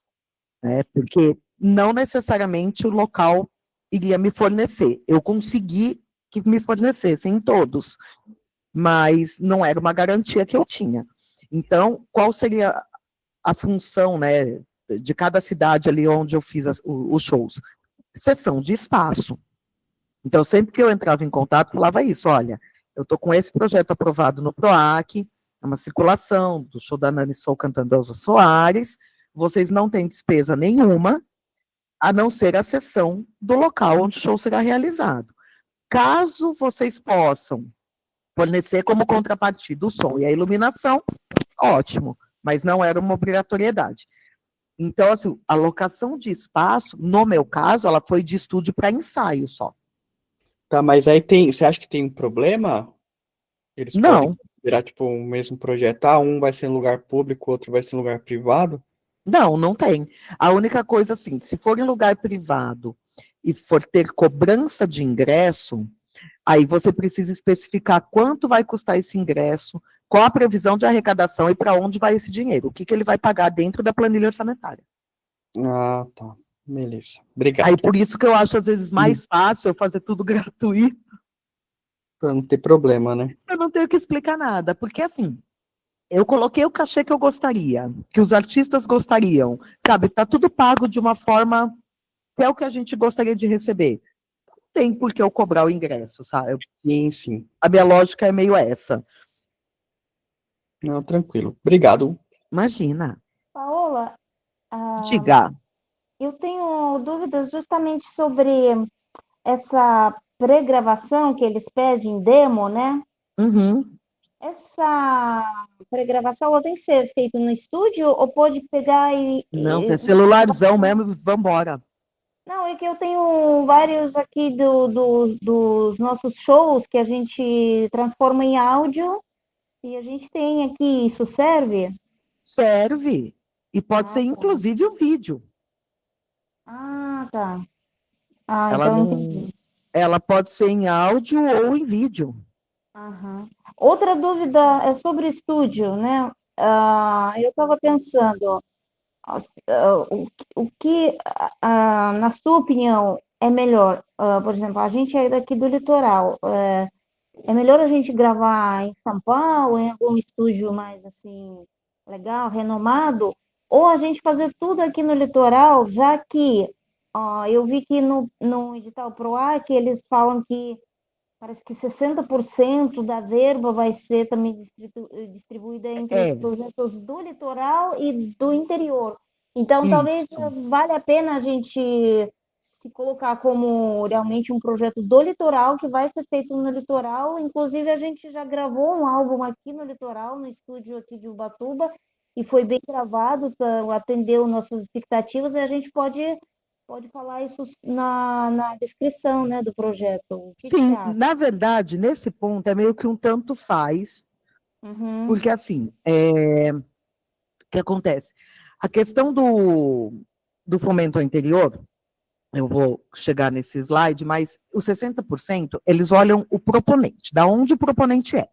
né, porque não necessariamente o local iria me fornecer. Eu consegui que me fornecessem em todos, mas não era uma garantia que eu tinha. Então, qual seria a função, né, de cada cidade ali onde eu fiz os shows? Cessão de espaço. Então, sempre que eu entrava em contato, falava isso, olha, eu estou com esse projeto aprovado no PROAC, é uma circulação do show da Nani Soul cantando Elza Soares, vocês não têm despesa nenhuma, a não ser a cessão do local onde o show será realizado. Caso vocês possam fornecer como contrapartida o som e a iluminação, ótimo, mas não era uma obrigatoriedade. Então, assim, a locação de espaço, no meu caso, ela foi de estúdio para ensaio só. Tá, mas aí você acha que tem um problema? Eles podem virar, tipo, um mesmo projeto, um vai ser em lugar público, outro vai ser em lugar privado? Não tem. A única coisa, assim, se for em lugar privado e for ter cobrança de ingresso, aí você precisa especificar quanto vai custar esse ingresso, qual a previsão de arrecadação e para onde vai esse dinheiro, o que ele vai pagar dentro da planilha orçamentária. Ah, tá. Beleza. Obrigado. Aí por isso que eu acho, às vezes, mais fácil eu fazer tudo gratuito. Para não ter problema, né? Eu não tenho que explicar nada, porque, assim, Eu coloquei o cachê que eu gostaria, que os artistas gostariam, sabe? Tá tudo pago de uma forma que é o que a gente gostaria de receber. Não tem por que eu cobrar o ingresso, sabe? Sim, sim. A minha lógica é meio essa. Não, tranquilo. Obrigado. Imagina, Paola, diga. eu tenho dúvidas justamente sobre essa pré-gravação que eles pedem, demo, né? Uhum. Essa pré-gravação ela tem que ser feita no estúdio ou pode pegar Não, tem celularzão mesmo, vambora. Não, é que eu tenho vários aqui dos nossos shows que a gente transforma em áudio e a gente tem aqui, isso serve? Serve. E pode Ah, ser, tá. inclusive, o vídeo. Ah, tá. Ah, Ela então não. entendi. Ela pode ser em áudio ou em vídeo. Aham. Outra dúvida é sobre estúdio, né? Eu estava pensando, o que, na sua opinião, é melhor? Por exemplo, a gente é daqui do litoral. É melhor a gente gravar em São Paulo, em algum estúdio mais assim, legal, renomado, ou a gente fazer tudo aqui no litoral, já que eu vi que no edital PROAC eles falam que parece que 60% da verba vai ser também distribuída entre os É, projetos do litoral e do interior. Então, talvez isso. valha a pena a gente se colocar como realmente um projeto do litoral, que vai ser feito no litoral. Inclusive, a gente já gravou um álbum aqui no litoral, no estúdio aqui de Ubatuba, e foi bem gravado, atendeu nossas expectativas, e a gente pode falar isso na descrição, né, do projeto. O que você Sim, acha? na verdade, nesse ponto é meio que um tanto faz, Uhum, porque assim, o que acontece? A questão do fomento ao interior, eu vou chegar nesse slide, mas os 60% eles olham o proponente, da onde o proponente é,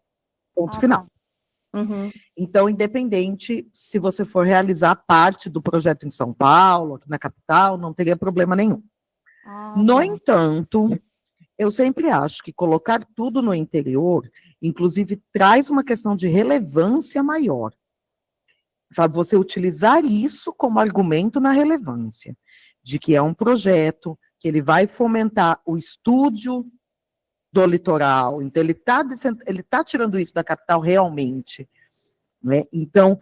ponto ah, final. tá. Uhum, Então, independente se você for realizar parte do projeto em São Paulo, aqui na capital, não teria problema nenhum. ah, No tá. entanto, eu sempre acho que colocar tudo no interior, inclusive, traz uma questão de relevância maior. Sabe, você utilizar isso como argumento na relevância, de que é um projeto, que ele vai fomentar o estúdio do litoral, então ele tá tirando isso da capital realmente, né? Então,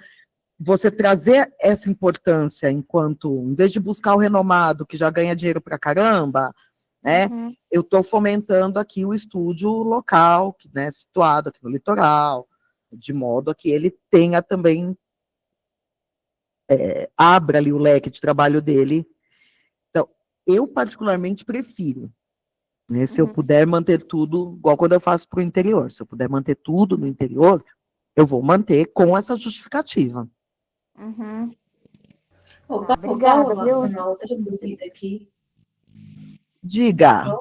você trazer essa importância enquanto, em vez de buscar o renomado que já ganha dinheiro pra caramba, né? Uhum, Eu estou fomentando aqui o estúdio local, que, né, situado aqui no litoral, de modo a que ele tenha também, abra ali o leque de trabalho dele. Então, eu particularmente prefiro, né, se eu uhum, puder manter tudo, igual quando eu faço para o interior, se eu puder manter tudo no interior, eu vou manter com essa justificativa. uhum. Tá, Opa, obrigada, Paola, viu? uma outra dúvida aqui. Diga.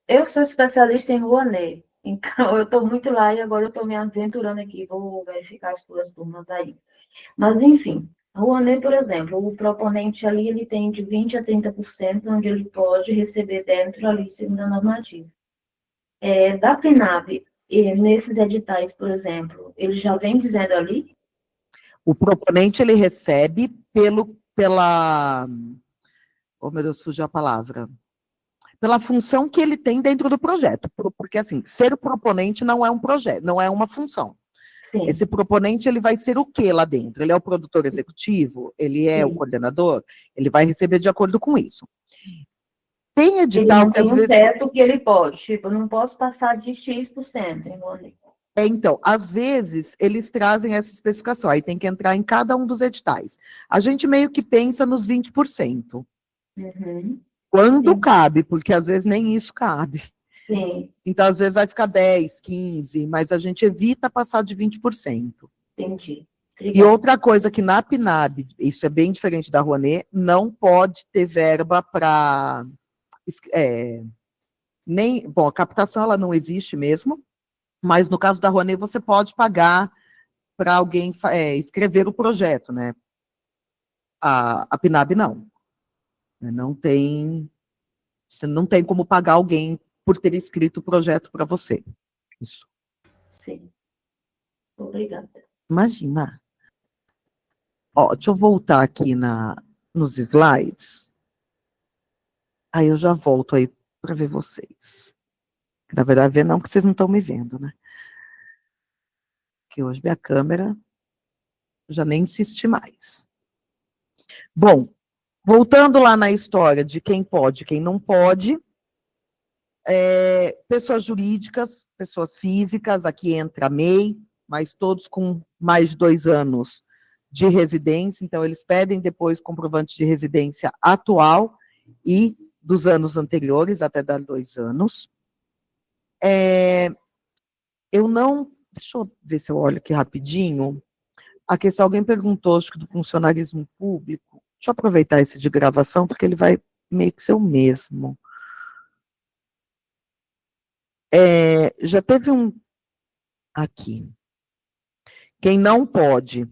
Eu sou especialista em Rouanet, então eu estou muito lá e agora eu estou me aventurando aqui, vou verificar as duas turmas aí. Mas, enfim, Rouanet, por exemplo, o proponente ali, ele tem de 20% a 30%, onde ele pode receber dentro ali, segundo a normativa. Da FINAB, nesses editais, por exemplo, ele já vem dizendo ali? O proponente, ele recebe pela, oh meu Deus, fugiu a palavra, pela função que ele tem dentro do projeto, porque assim, ser o proponente não é um projeto, não é uma função. Sim, Esse proponente, ele vai ser o quê lá dentro? Ele é o produtor executivo? Ele é o sim. coordenador? Ele vai receber de acordo com isso. Tem Ele edital não que tem às um vezes... teto que ele pode, tipo, eu não posso passar de X% em Rouanet. Então, às vezes, eles trazem essa especificação, aí tem que entrar em cada um dos editais. A gente meio que pensa nos 20%, Uhum, quando entendi. cabe, porque às vezes nem isso cabe. Sim, Então, às vezes vai ficar 10, 15, mas a gente evita passar de 20%. entendi. E Obrigada. outra coisa que na PNAB, isso é bem diferente da Rouanet, não pode ter verba para... nem, bom, a captação ela não existe mesmo, mas no caso da Rouanet você pode pagar para alguém escrever o projeto, né? A PNAB não. Não tem, você não tem como pagar alguém por ter escrito o projeto para você. Isso. Sim. Obrigada. Imagina. Ó, deixa eu voltar aqui nos slides. Aí eu já volto aí para ver vocês. Na verdade, ver não, porque vocês não estão me vendo, né? Porque hoje minha câmera já nem insiste mais. Bom, voltando lá na história de quem pode e quem não pode, pessoas jurídicas, pessoas físicas, aqui entra a MEI, mas todos com mais de 2 anos de residência, então eles pedem depois comprovante de residência atual e dos anos anteriores, até dar 2 anos. Eu não, deixa eu ver se eu olho aqui rapidinho, a questão, alguém perguntou, acho que do funcionarismo público, deixa eu aproveitar esse de gravação, porque ele vai meio que ser o mesmo. Já teve aqui, quem não pode,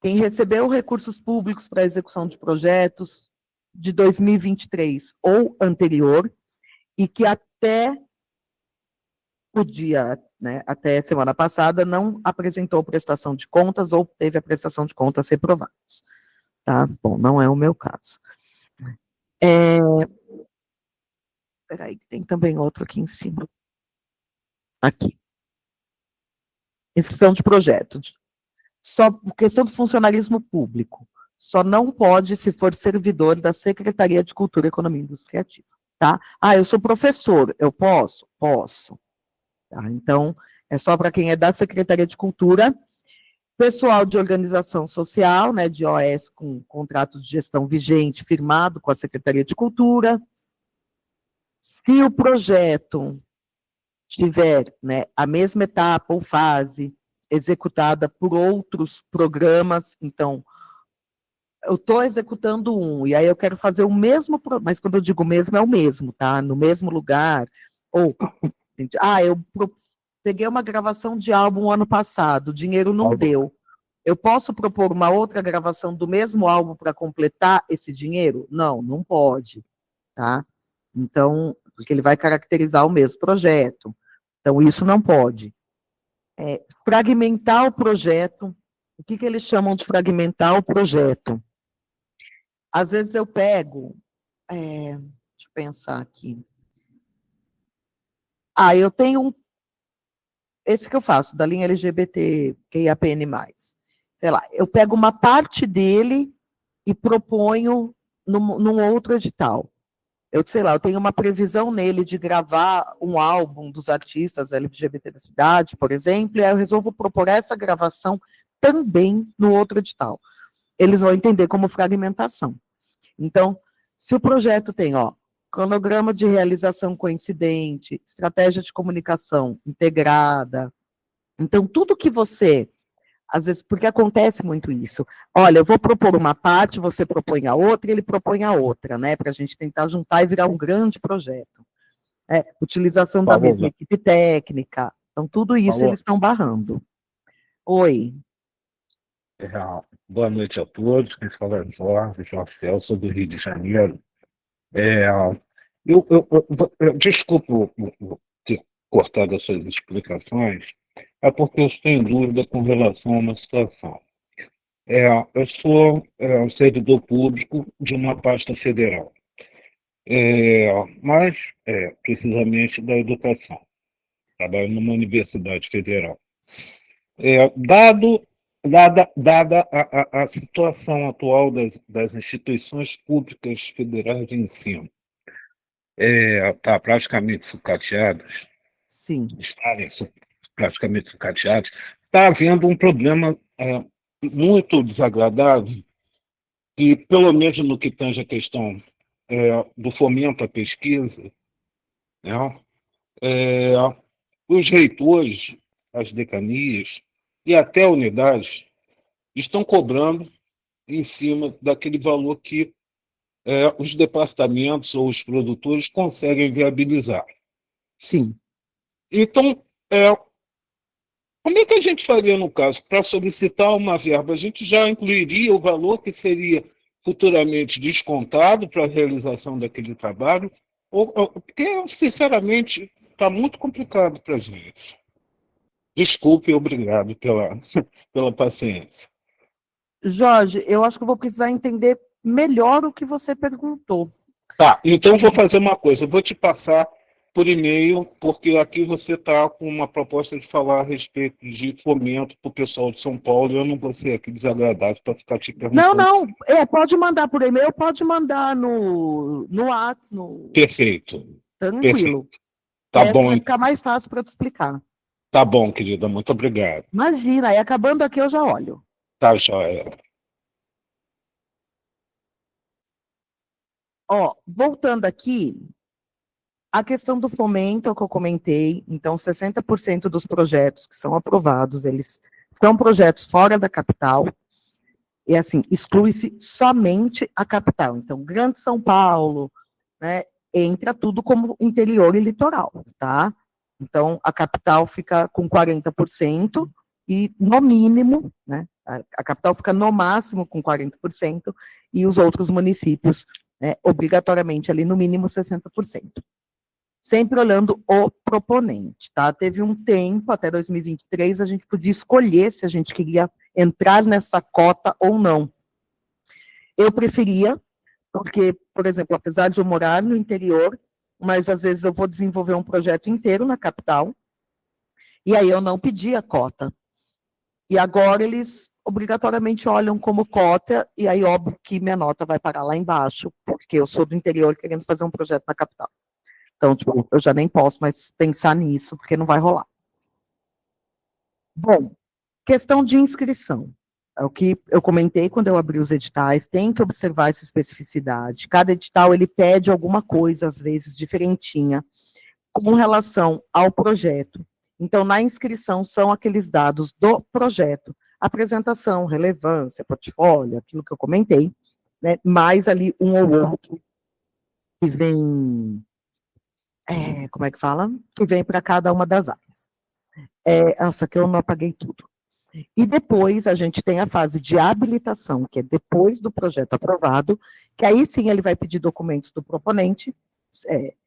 quem recebeu recursos públicos para execução de projetos de 2023 ou anterior, e que até o dia, né, até semana passada, não apresentou prestação de contas ou teve a prestação de contas reprovadas. Tá? Bom, não é o meu caso. Peraí, tem também outro aqui em cima. Aqui. Inscrição de projeto. Só questão do funcionarismo público. Só não pode se for servidor da Secretaria de Cultura, Economia e Indústria Criativa. Tá? Eu sou professor, eu posso? Posso. Tá? Então, é só para quem é da Secretaria de Cultura. Pessoal de organização social, né, de OS com contrato de gestão vigente, firmado com a Secretaria de Cultura. Se o projeto tiver, né, a mesma etapa ou fase executada por outros programas, então, eu estou executando e aí eu quero fazer o mesmo, mas quando eu digo mesmo, é o mesmo, tá? No mesmo lugar, ou, eu peguei uma gravação de álbum ano passado, o dinheiro não deu. Eu posso propor uma outra gravação do mesmo álbum para completar esse dinheiro? Não, não pode, tá? Então, porque ele vai caracterizar o mesmo projeto. Então, isso não pode. Fragmentar o projeto. O que eles chamam de fragmentar o projeto? Às vezes eu pego, deixa eu pensar aqui. Eu tenho esse que eu faço, da linha LGBTQIAPN+. Sei lá, eu pego uma parte dele e proponho num outro edital. Eu tenho uma previsão nele de gravar um álbum dos artistas LGBT da cidade, por exemplo, e aí eu resolvo propor essa gravação também no outro edital. Eles vão entender como fragmentação. Então, se o projeto tem, cronograma de realização coincidente, estratégia de comunicação integrada, então, tudo que você, às vezes, porque acontece muito isso, olha, eu vou propor uma parte, você propõe a outra, e ele propõe a outra, né, para a gente tentar juntar e virar um grande projeto. Utilização da mesma equipe técnica, então, tudo isso eles estão barrando. Oi. Boa noite a todos, quem fala é Jorge Celso, do Rio de Janeiro. Desculpa ter cortado as suas explicações, é porque eu estou em dúvida com relação a uma situação. Eu sou servidor público de uma pasta federal, mas precisamente da educação. Trabalho numa universidade federal. Dada a situação atual das instituições públicas federais de ensino, praticamente sucateadas, sim, estarem praticamente sucateadas, está havendo um problema muito desagradável, e pelo menos no que tange a questão do fomento à pesquisa, né, os reitores, as decanias e até unidades estão cobrando em cima daquele valor que os departamentos ou os produtores conseguem viabilizar. Sim. Então, como é que a gente faria no caso? Para solicitar uma verba, a gente já incluiria o valor que seria futuramente descontado para a realização daquele trabalho? Porque, sinceramente, está muito complicado para a gente. Desculpe e obrigado pela paciência. Jorge, eu acho que eu vou precisar entender melhor o que você perguntou. Tá, então vou fazer uma coisa, eu vou te passar por e-mail, porque aqui você está com uma proposta de falar a respeito de fomento para o pessoal de São Paulo, e eu não vou ser aqui desagradável para ficar te Não, perguntando. pode mandar por e-mail, pode mandar no WhatsApp, Perfeito, tranquilo. perfeito. Tá bom, Vai ficar mais fácil para eu te explicar. tá bom, querida, muito obrigado. Imagina, aí acabando aqui eu já olho. Tá, joia. Ó, voltando aqui, a questão do fomento, é o que eu comentei, então 60% dos projetos que são aprovados, eles são projetos fora da capital, e assim, exclui-se somente a capital. Então, Grande São Paulo, né, entra tudo como interior e litoral, tá? Então, a capital fica com 40% e, no mínimo, né, a capital fica no máximo com 40% e os outros municípios, né, obrigatoriamente ali no mínimo 60%. Sempre olhando o proponente, tá? Teve um tempo, até 2023, a gente podia escolher se a gente queria entrar nessa cota ou não. Eu preferia, porque, por exemplo, apesar de eu morar no interior, mas às vezes eu vou desenvolver um projeto inteiro na capital, e aí eu não pedi a cota. E agora eles obrigatoriamente olham como cota, e aí óbvio que minha nota vai parar lá embaixo, porque eu sou do interior querendo fazer um projeto na capital. Então, tipo, eu já nem posso mais pensar nisso, porque não vai rolar. Bom, questão de inscrição. É o que eu comentei quando eu abri os editais, tem que observar essa especificidade. Cada edital, ele pede alguma coisa, às vezes, diferentinha, com relação ao projeto. Então, na inscrição, são aqueles dados do projeto. Apresentação, relevância, portfólio, aquilo que eu comentei, né? Mais ali um ou outro que vem... como é que fala? Que vem para cada uma das áreas. Nossa, que eu não apaguei tudo. E depois a gente tem a fase de habilitação, que é depois do projeto aprovado, que aí sim ele vai pedir documentos do proponente,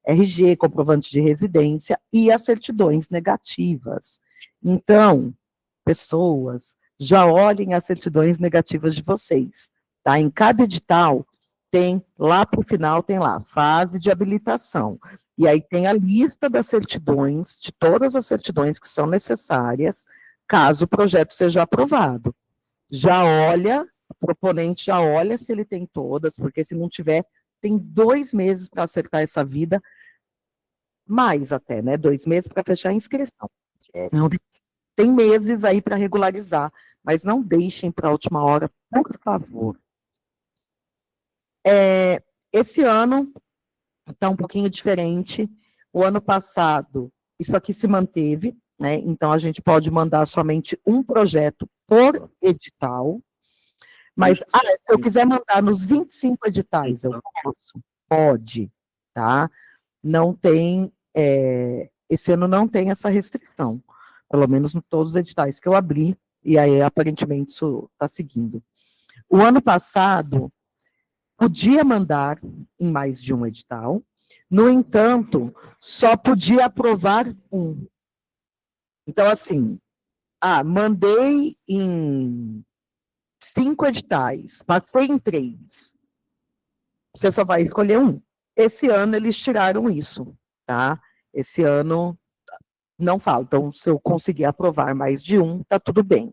RG, comprovante de residência e as certidões negativas. Então, pessoas, já olhem as certidões negativas de vocês, tá? Em cada edital tem, lá para o final, tem lá, fase de habilitação. E aí tem a lista das certidões, de todas as certidões que são necessárias, caso o projeto seja aprovado. Já olha, o proponente já olha se ele tem todas, porque se não tiver, tem 2 meses para acertar essa vida, mais até, né? 2 meses para fechar a inscrição. Não, tem meses aí para regularizar, mas não deixem para a última hora, por favor. Esse ano está um pouquinho diferente. O ano passado, isso aqui se manteve, né? Então a gente pode mandar somente um projeto por edital. Mas, se eu quiser mandar nos 25 editais, eu posso? Pode, tá? Não tem, esse ano não tem essa restrição, pelo menos em todos os editais que eu abri, e aí aparentemente isso está seguindo. O ano passado, podia mandar em mais de um edital, no entanto, só podia aprovar um. Então, assim, mandei em 5 editais, passei em 3. Você só vai escolher um. Esse ano eles tiraram isso, tá? Esse ano não falta. Então, se eu conseguir aprovar mais de um, tá tudo bem.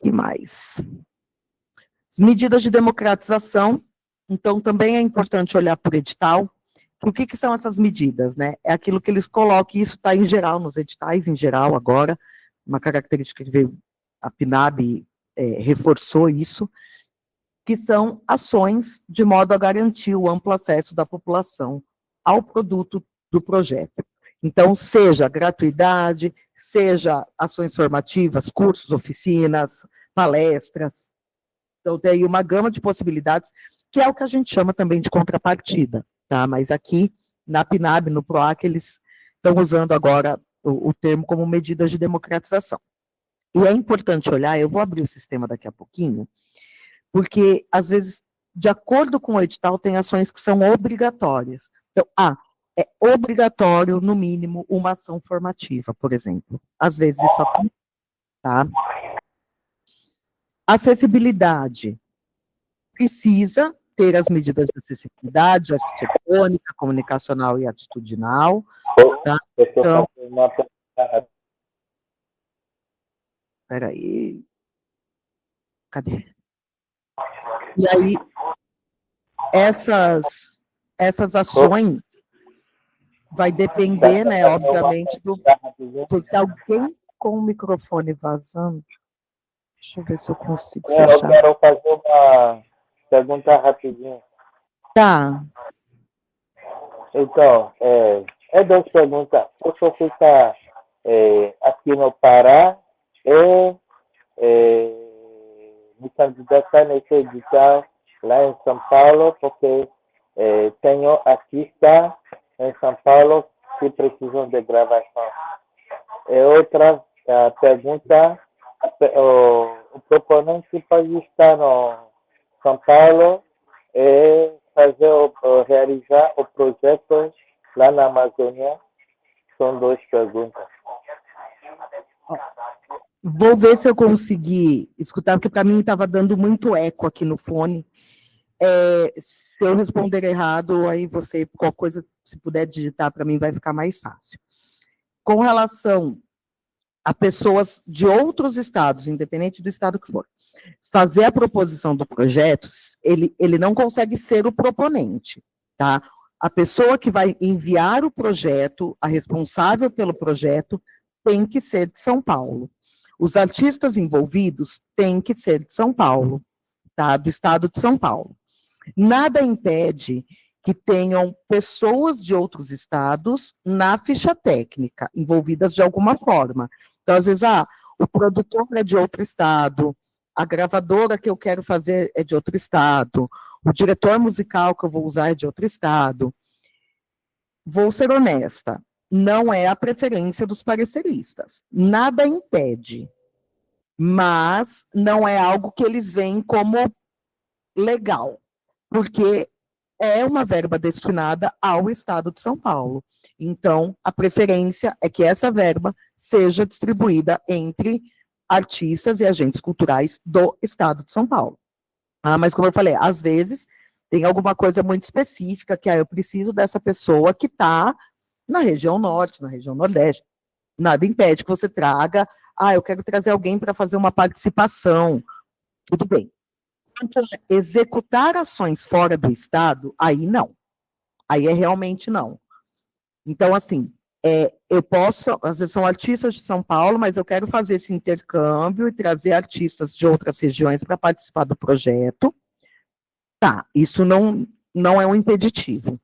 E mais? Medidas de democratização. Então, também é importante olhar por edital. O que são essas medidas, né? É aquilo que eles colocam, e isso está em geral, nos editais, em geral, agora, uma característica que veio, a PNAB reforçou isso, que são ações de modo a garantir o amplo acesso da população ao produto do projeto. Então, seja gratuidade, seja ações formativas, cursos, oficinas, palestras. Então, tem aí uma gama de possibilidades, que é o que a gente chama também de contrapartida, tá? Mas aqui, na PNAB, no PROAC, eles estão usando agora o termo como medidas de democratização. E é importante olhar, eu vou abrir o sistema daqui a pouquinho, porque, às vezes, de acordo com o edital, tem ações que são obrigatórias. Então, é obrigatório, no mínimo, uma ação formativa, por exemplo. Às vezes isso acontece, tá? Acessibilidade. Precisa ter as medidas de acessibilidade arquitetônica, comunicacional e atitudinal, tá? Então, peraí, cadê? E aí, essas ações vai depender, né, obviamente, de alguém com o microfone vazando. Deixa eu ver se eu consigo Eu fechar. quero fazer uma pergunta rapidinho. Tá. Então, duas perguntas. O senhor fica aqui no Pará e me candidatar nesse edital lá em São Paulo, porque tenho artistas em São Paulo que precisam de gravação. E outra pergunta, o proponente pode estar no São Paulo e realizar o projeto lá na Amazônia? São duas perguntas. Vou ver se eu consegui escutar, porque para mim estava dando muito eco aqui no fone. Se eu responder errado, aí você, qualquer coisa, se puder digitar para mim, vai ficar mais fácil. Com relação a pessoas de outros estados, independente do estado que for, fazer a proposição do projeto, ele não consegue ser o proponente, tá? A pessoa que vai enviar o projeto, a responsável pelo projeto, tem que ser de São Paulo. Os artistas envolvidos têm que ser de São Paulo, tá? Do estado de São Paulo. Nada impede que tenham pessoas de outros estados na ficha técnica, envolvidas de alguma forma. Então, às vezes, o produtor é de outro estado, a gravadora que eu quero fazer é de outro estado, o diretor musical que eu vou usar é de outro estado. Vou ser honesta, não é a preferência dos pareceristas. Nada impede, mas não é algo que eles veem como legal, porque é uma verba destinada ao Estado de São Paulo. Então, a preferência é que essa verba seja distribuída entre artistas e agentes culturais do Estado de São Paulo. Mas, como eu falei, às vezes tem alguma coisa muito específica que eu preciso dessa pessoa que está na região norte, na região nordeste. Nada impede que você traga, eu quero trazer alguém para fazer uma participação. Tudo bem. Executar ações fora do Estado, aí não. Aí realmente não. Então, assim, eu posso, às vezes são artistas de São Paulo, mas eu quero fazer esse intercâmbio e trazer artistas de outras regiões para participar do projeto. Tá, isso não é um impeditivo.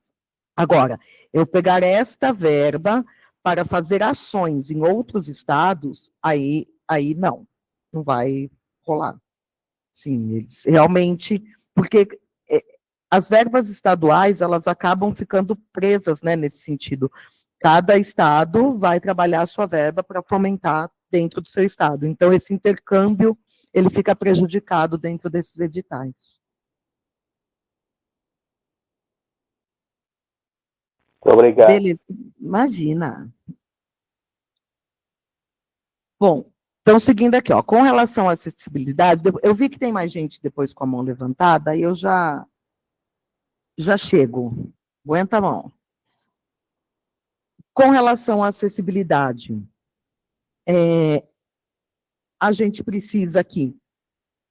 Agora, eu pegar esta verba para fazer ações em outros estados, aí não vai rolar. Sim, eles realmente, porque as verbas estaduais, elas acabam ficando presas, né, nesse sentido. Cada estado vai trabalhar a sua verba para fomentar dentro do seu estado. Então, esse intercâmbio, ele fica prejudicado dentro desses editais. Obrigado. Beleza, imagina. Bom, então, seguindo aqui, com relação à acessibilidade, eu vi que tem mais gente depois com a mão levantada, aí eu já chego. Aguenta a mão. Com relação à acessibilidade, a gente precisa aqui,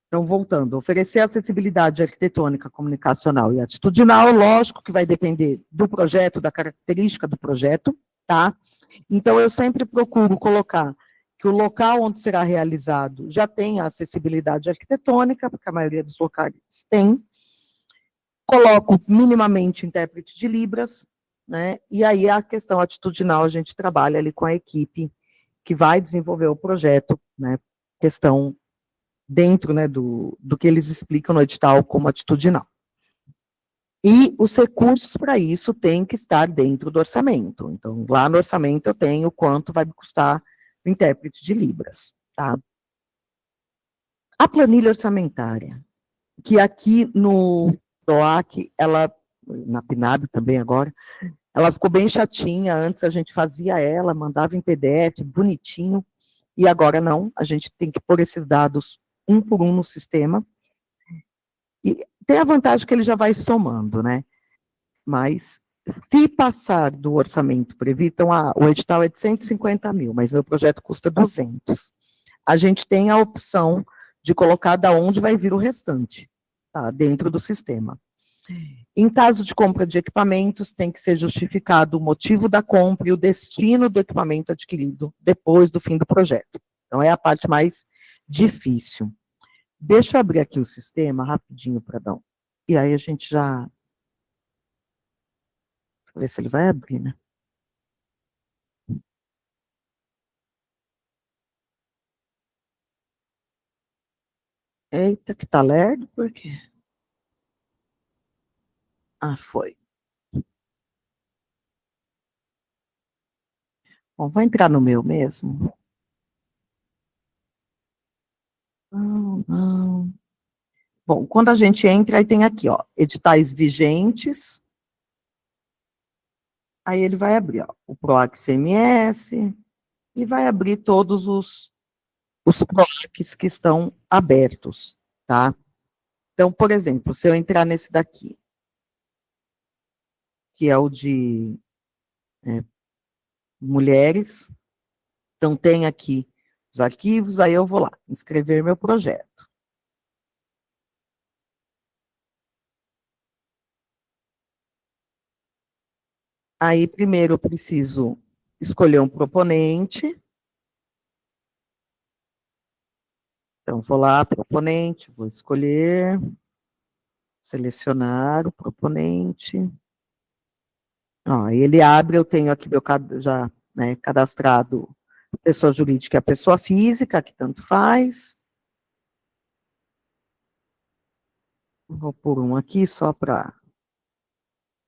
então, voltando, oferecer acessibilidade arquitetônica, comunicacional e atitudinal, lógico que vai depender do projeto, da característica do projeto, tá? Então, eu sempre procuro colocar que o local onde será realizado já tenha acessibilidade arquitetônica, porque a maioria dos locais tem. Coloco minimamente intérprete de Libras, né? E aí a questão atitudinal a gente trabalha ali com a equipe que vai desenvolver o projeto, né? Questão dentro, né, do que eles explicam no edital como atitudinal. E os recursos para isso têm que estar dentro do orçamento. Então, lá no orçamento eu tenho quanto vai me custar o intérprete de Libras, tá? A planilha orçamentária, que aqui no PROAC, ela, na PNAB também agora, Ela ficou bem chatinha, antes a gente fazia ela, mandava em PDF, bonitinho, e agora não, a gente tem que pôr esses dados um por um no sistema, e tem a vantagem que ele já vai somando, né? Mas, se passar do orçamento previsto, então, o edital é de 150 mil, mas meu projeto custa 200. A gente tem a opção de colocar da onde vai vir o restante, tá? Dentro do sistema. Em caso de compra de equipamentos, tem que ser justificado o motivo da compra e o destino do equipamento adquirido depois do fim do projeto. Então, é a parte mais difícil. Deixa eu abrir aqui o sistema rapidinho para dar e aí a gente já... Deixa eu ver se ele vai abrir, né? Eita, que tá lerdo, por quê? Ah, foi. Bom, vou entrar no meu mesmo. Não, não. Bom, quando a gente entra, aí tem aqui, ó, editais vigentes. Aí ele vai abrir, ó, o PROAC CMS, e vai abrir todos os PROACs que estão abertos, tá? Então, por exemplo, se eu entrar nesse daqui, que é o de mulheres, então tem aqui os arquivos, aí eu vou lá, inscrever meu projeto. Aí, primeiro, eu preciso escolher um proponente. Então, vou lá, proponente, vou escolher, selecionar o proponente. Ó, ele abre, eu tenho aqui meu já, né, cadastrado pessoa jurídica e a pessoa física, que tanto faz. Vou pôr um aqui só para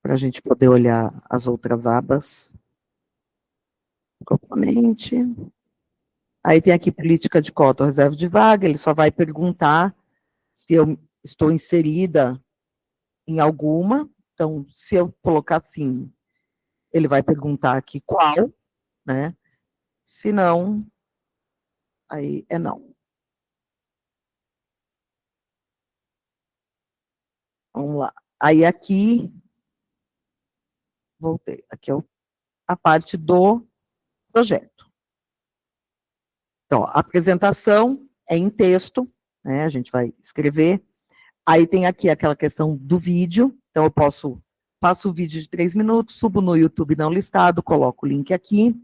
a gente poder olhar as outras abas. Proponente. Aí tem aqui política de cota ou reserva de vaga, ele só vai perguntar se eu estou inserida em alguma. Então, se eu colocar sim, ele vai perguntar aqui qual, né? Se não, aí é não. Vamos lá. Aí aqui, voltei, aqui é a parte do projeto. Então, a apresentação é em texto, né? A gente vai escrever. Aí tem aqui aquela questão do vídeo, então eu faço o vídeo de 3 minutos, subo no YouTube não listado, coloco o link aqui.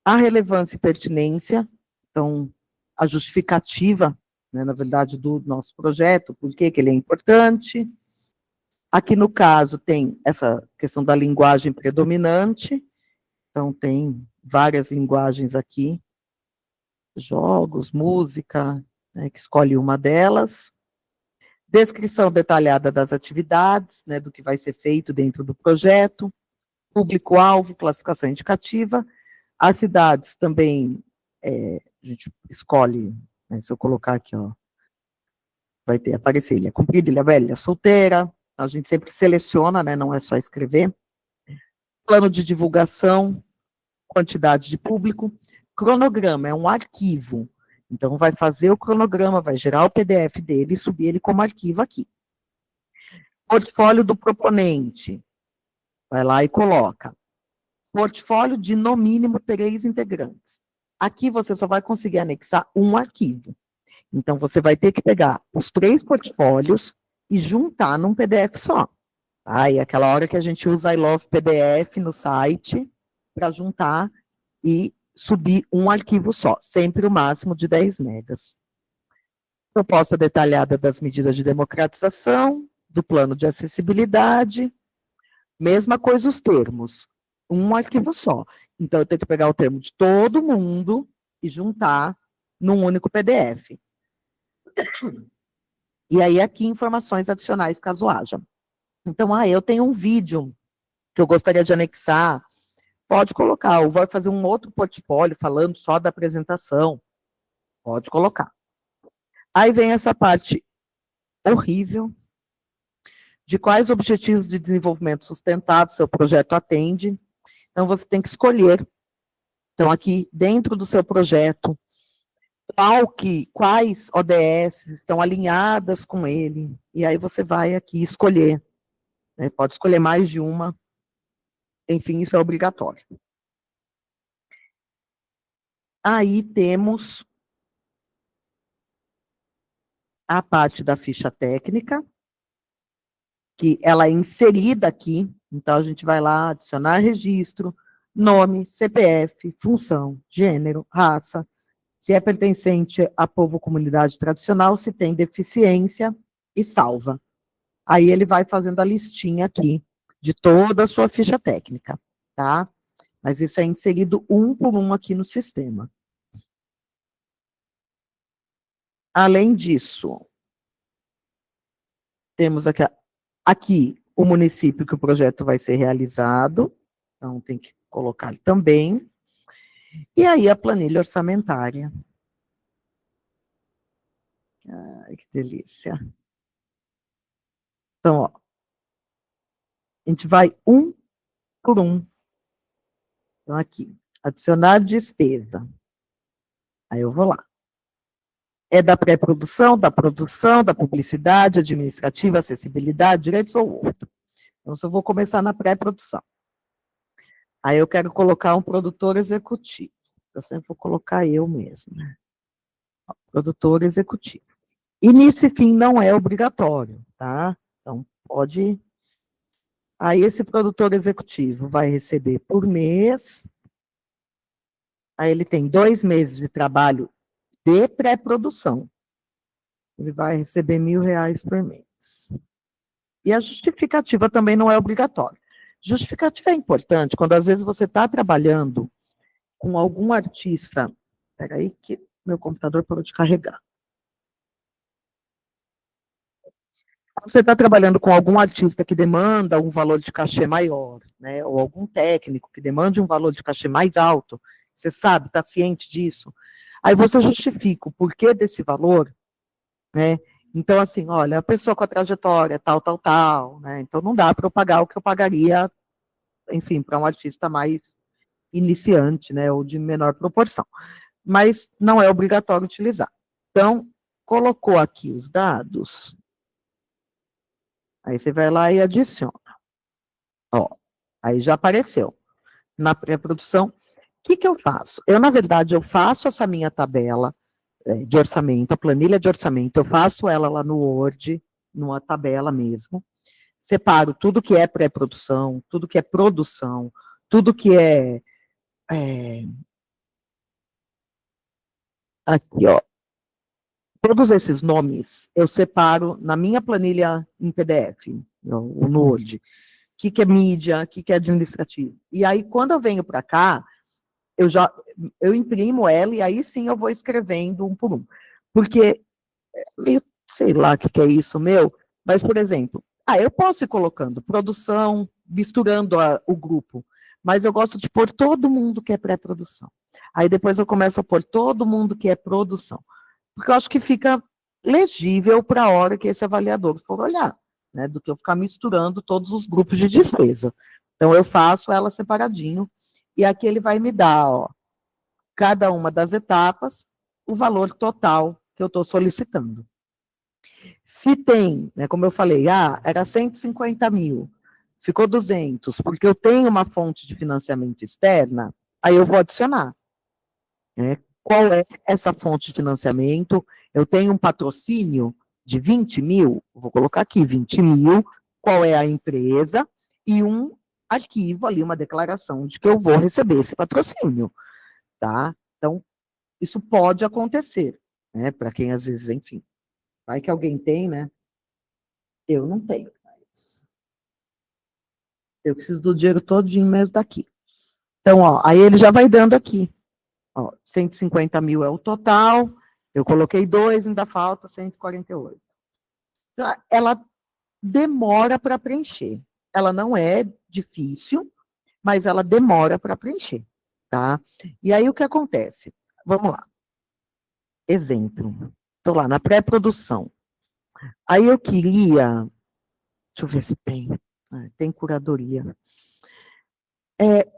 A relevância e pertinência, então, a justificativa, né, na verdade, do nosso projeto, por que ele é importante. Aqui, no caso, tem essa questão da linguagem predominante, então tem várias linguagens aqui, jogos, música, né, que escolhe uma delas. Descrição detalhada das atividades, né, do que vai ser feito dentro do projeto, público-alvo, classificação indicativa. As cidades também, a gente escolhe, né, se eu colocar aqui, ó, vai aparecer Ilha Comprida, Ilha Velha, Ilha Solteira, a gente sempre seleciona, né, não é só escrever. Plano de divulgação, quantidade de público. Cronograma é um arquivo, então vai fazer o cronograma, vai gerar o PDF dele e subir ele como arquivo aqui. Portfólio do proponente, vai lá e coloca. Portfólio de, no mínimo, 3 integrantes. Aqui você só vai conseguir anexar um arquivo. Então, você vai ter que pegar os 3 portfólios e juntar num PDF só. Aí, aquela hora que a gente usa I Love PDF no site, para juntar e subir um arquivo só, sempre o máximo de 10 megas. Proposta detalhada das medidas de democratização, do plano de acessibilidade, mesma coisa os termos, um arquivo só. Então, eu tenho que pegar o termo de todo mundo e juntar num único PDF. E aí, aqui, informações adicionais, caso haja. Então, eu tenho um vídeo que eu gostaria de anexar, pode colocar, ou vai fazer um outro portfólio falando só da apresentação, pode colocar. Aí vem essa parte horrível, de quais objetivos de desenvolvimento sustentável seu projeto atende. Então, você tem que escolher. Então, aqui, dentro do seu projeto, quais ODS estão alinhadas com ele, e aí você vai aqui escolher, né? Pode escolher mais de uma, enfim, isso é obrigatório. Aí temos a parte da ficha técnica, que ela é inserida aqui, então a gente vai lá adicionar registro, nome, CPF, função, gênero, raça, se é pertencente a povo ou comunidade tradicional, se tem deficiência e salva. Aí ele vai fazendo a listinha aqui de toda a sua ficha técnica, tá? Mas isso é inserido um por um aqui no sistema. Além disso, temos aqui o município que o projeto vai ser realizado, então tem que colocar ele também. E aí a planilha orçamentária. Ai, que delícia. Então, ó, a gente vai um por um. Então, aqui, adicionar despesa. Aí eu vou lá. É da pré-produção, da produção, da publicidade, administrativa, acessibilidade, direitos ou outro. Então, se eu vou começar na pré-produção. Aí eu quero colocar um produtor executivo. Eu sempre vou colocar eu mesmo, né? Produtor executivo. Início e fim não é obrigatório, tá? Então, pode... Aí esse produtor executivo vai receber por mês. Aí ele tem 2 meses de trabalho de pré-produção. Ele vai receber R$1.000 por mês. E a justificativa também não é obrigatória. Justificativa é importante quando às vezes você está trabalhando com algum artista. Espera aí que meu computador parou de carregar. Você está trabalhando com algum artista que demanda um valor de cachê maior, né, ou algum técnico que demande um valor de cachê mais alto, você sabe, está ciente disso, aí você justifica o porquê desse valor, né, então assim, olha, a pessoa com a trajetória tal, né, então não dá para eu pagar o que eu pagaria, enfim, para um artista mais iniciante, né, ou de menor proporção, mas não é obrigatório utilizar. Então, colocou aqui os dados... Aí você vai lá e adiciona. Ó, aí já apareceu. Na pré-produção, o que eu faço? Eu, na verdade, eu faço essa minha tabela de orçamento, a planilha de orçamento, eu faço ela lá no Word, numa tabela mesmo, separo tudo que é pré-produção, tudo que é produção, tudo que é aqui, ó. Todos esses nomes eu separo na minha planilha em PDF, no Word. O que é mídia, o que é administrativo. E aí, quando eu venho para cá, eu imprimo ela e aí sim eu vou escrevendo um por um. Porque, meio, sei lá o que é isso meu, mas, por exemplo, eu posso ir colocando produção, misturando o grupo, mas eu gosto de pôr todo mundo que é pré-produção. Aí depois eu começo a pôr todo mundo que é produção. Porque eu acho que fica legível para a hora que esse avaliador for olhar, né, do que eu ficar misturando todos os grupos de despesa. Então, eu faço ela separadinho, e aqui ele vai me dar, ó, cada uma das etapas, o valor total que eu estou solicitando. Se tem, né, como eu falei, era 150 mil, ficou 200, porque eu tenho uma fonte de financiamento externa, aí eu vou adicionar, né? Qual é essa fonte de financiamento? Eu tenho um patrocínio de 20 mil, vou colocar aqui 20 mil, qual é a empresa, e um arquivo ali, uma declaração de que eu vou receber esse patrocínio, tá? Então, isso pode acontecer, né? Para quem às vezes, enfim, vai que alguém tem, né? Eu não tenho, mas eu preciso do dinheiro todinho mesmo daqui. Então, ó, aí ele já vai dando aqui. Ó, 150 mil é o total, eu coloquei 2, ainda falta 148. Então, ela demora para preencher. Ela não é difícil, mas ela demora para preencher, tá? E aí o que acontece? Vamos lá. Exemplo. Estou lá na pré-produção. Aí eu queria Deixa eu ver se tem. Tem curadoria.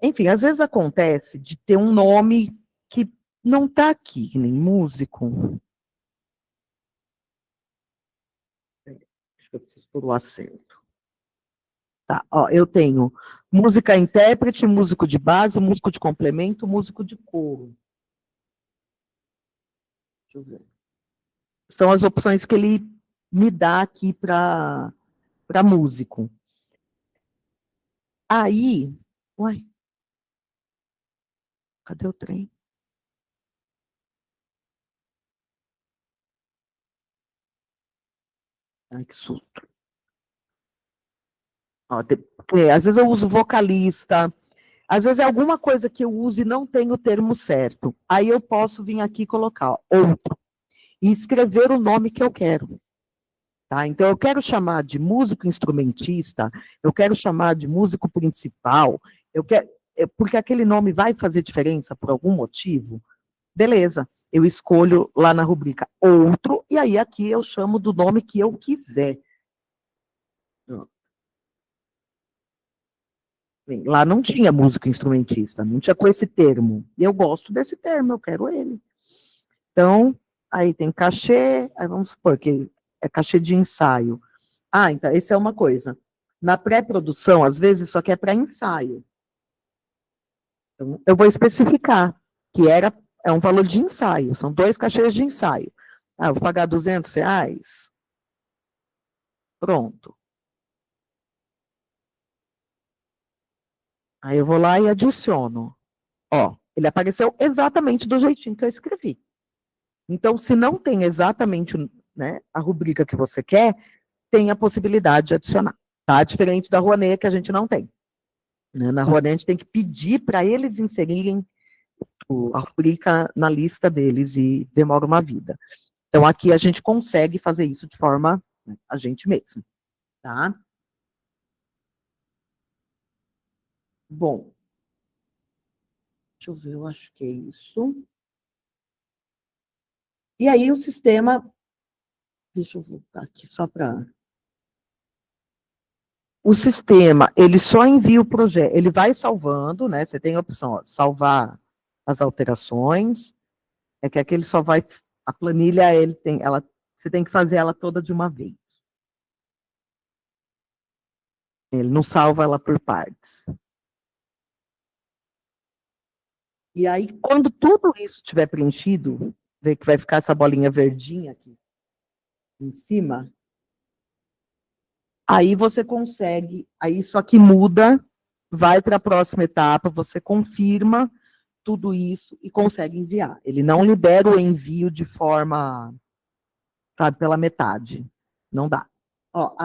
Enfim, às vezes acontece de ter um nome que não está aqui, que nem músico. Acho que eu preciso pôr o acento. Tá, ó, eu tenho música intérprete, músico de base, músico de complemento, músico de coro. Deixa eu ver. São as opções que ele me dá aqui para músico. Aí, uai, cadê o trem? Ai, que susto. Ó, às vezes eu uso vocalista, às vezes é alguma coisa que eu uso e não tem o termo certo. Aí eu posso vir aqui e colocar outro e escrever o nome que eu quero. Tá? Então, eu quero chamar de músico instrumentista, eu quero chamar de músico principal, porque aquele nome vai fazer diferença por algum motivo. Beleza, eu escolho lá na rubrica outro, e aí aqui eu chamo do nome que eu quiser. Lá não tinha músico instrumentista, não tinha com esse termo. E eu gosto desse termo, eu quero ele. Então, aí tem cachê, aí vamos supor que é cachê de ensaio. Então, essa é uma coisa. Na pré-produção, às vezes, isso aqui é para ensaio. Então, eu vou especificar que é um valor de ensaio, são 2 cachês de ensaio. Eu vou pagar R$200. Pronto. Aí eu vou lá e adiciono. Ó, ele apareceu exatamente do jeitinho que eu escrevi. Então, se não tem exatamente, né, a rubrica que você quer, tem a possibilidade de adicionar. Tá? Diferente da Rouanet, que a gente não tem. Né? Na Rouanet, a gente tem que pedir para eles inserirem a rubrica na lista deles e demora uma vida. Então, aqui a gente consegue fazer isso de forma a gente mesmo. Tá? Bom. Deixa eu ver, eu acho que é isso. E aí o sistema... Deixa eu voltar aqui só para... O sistema, ele só envia o projeto, ele vai salvando, né? Você tem a opção, ó, salvar as alterações, é que aqui ele só vai, a planilha, você tem que fazer ela toda de uma vez. Ele não salva ela por partes. E aí, quando tudo isso estiver preenchido, vê que vai ficar essa bolinha verdinha aqui em cima, aí você consegue, aí isso aqui muda, vai para a próxima etapa, você confirma tudo isso e consegue enviar. Ele não libera o envio de forma, sabe, pela metade. Não dá. Ó,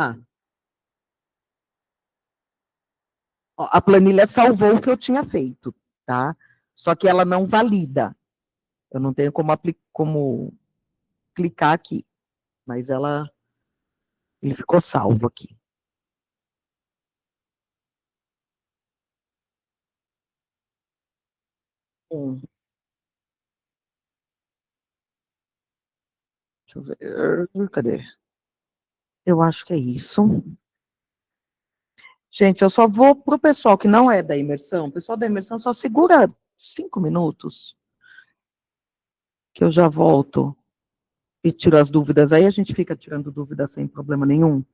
a planilha salvou o que eu tinha feito, tá? Só que ela não valida. Eu não tenho como clicar aqui, mas ele ficou salvo aqui. Deixa eu ver. Cadê? Eu acho que é isso. Gente, eu só vou para o pessoal que não é da imersão. O pessoal da imersão só segura 5 minutos, que eu já volto e tiro as dúvidas. Aí a gente fica tirando dúvidas sem problema nenhum.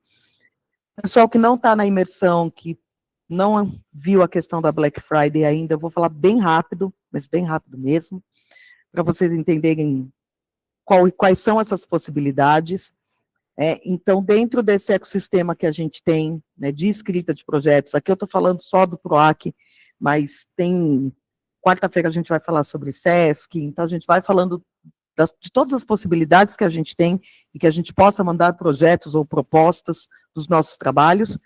Pessoal que não está na imersão, que não viu a questão da Black Friday ainda, eu vou falar bem rápido, mas bem rápido mesmo, para vocês entenderem quais são essas possibilidades. Então, dentro desse ecossistema que a gente tem, né, de escrita de projetos, aqui eu estou falando só do PROAC, mas quarta-feira a gente vai falar sobre SESC, então a gente vai falando de todas as possibilidades que a gente tem e que a gente possa mandar projetos ou propostas dos nossos trabalhos.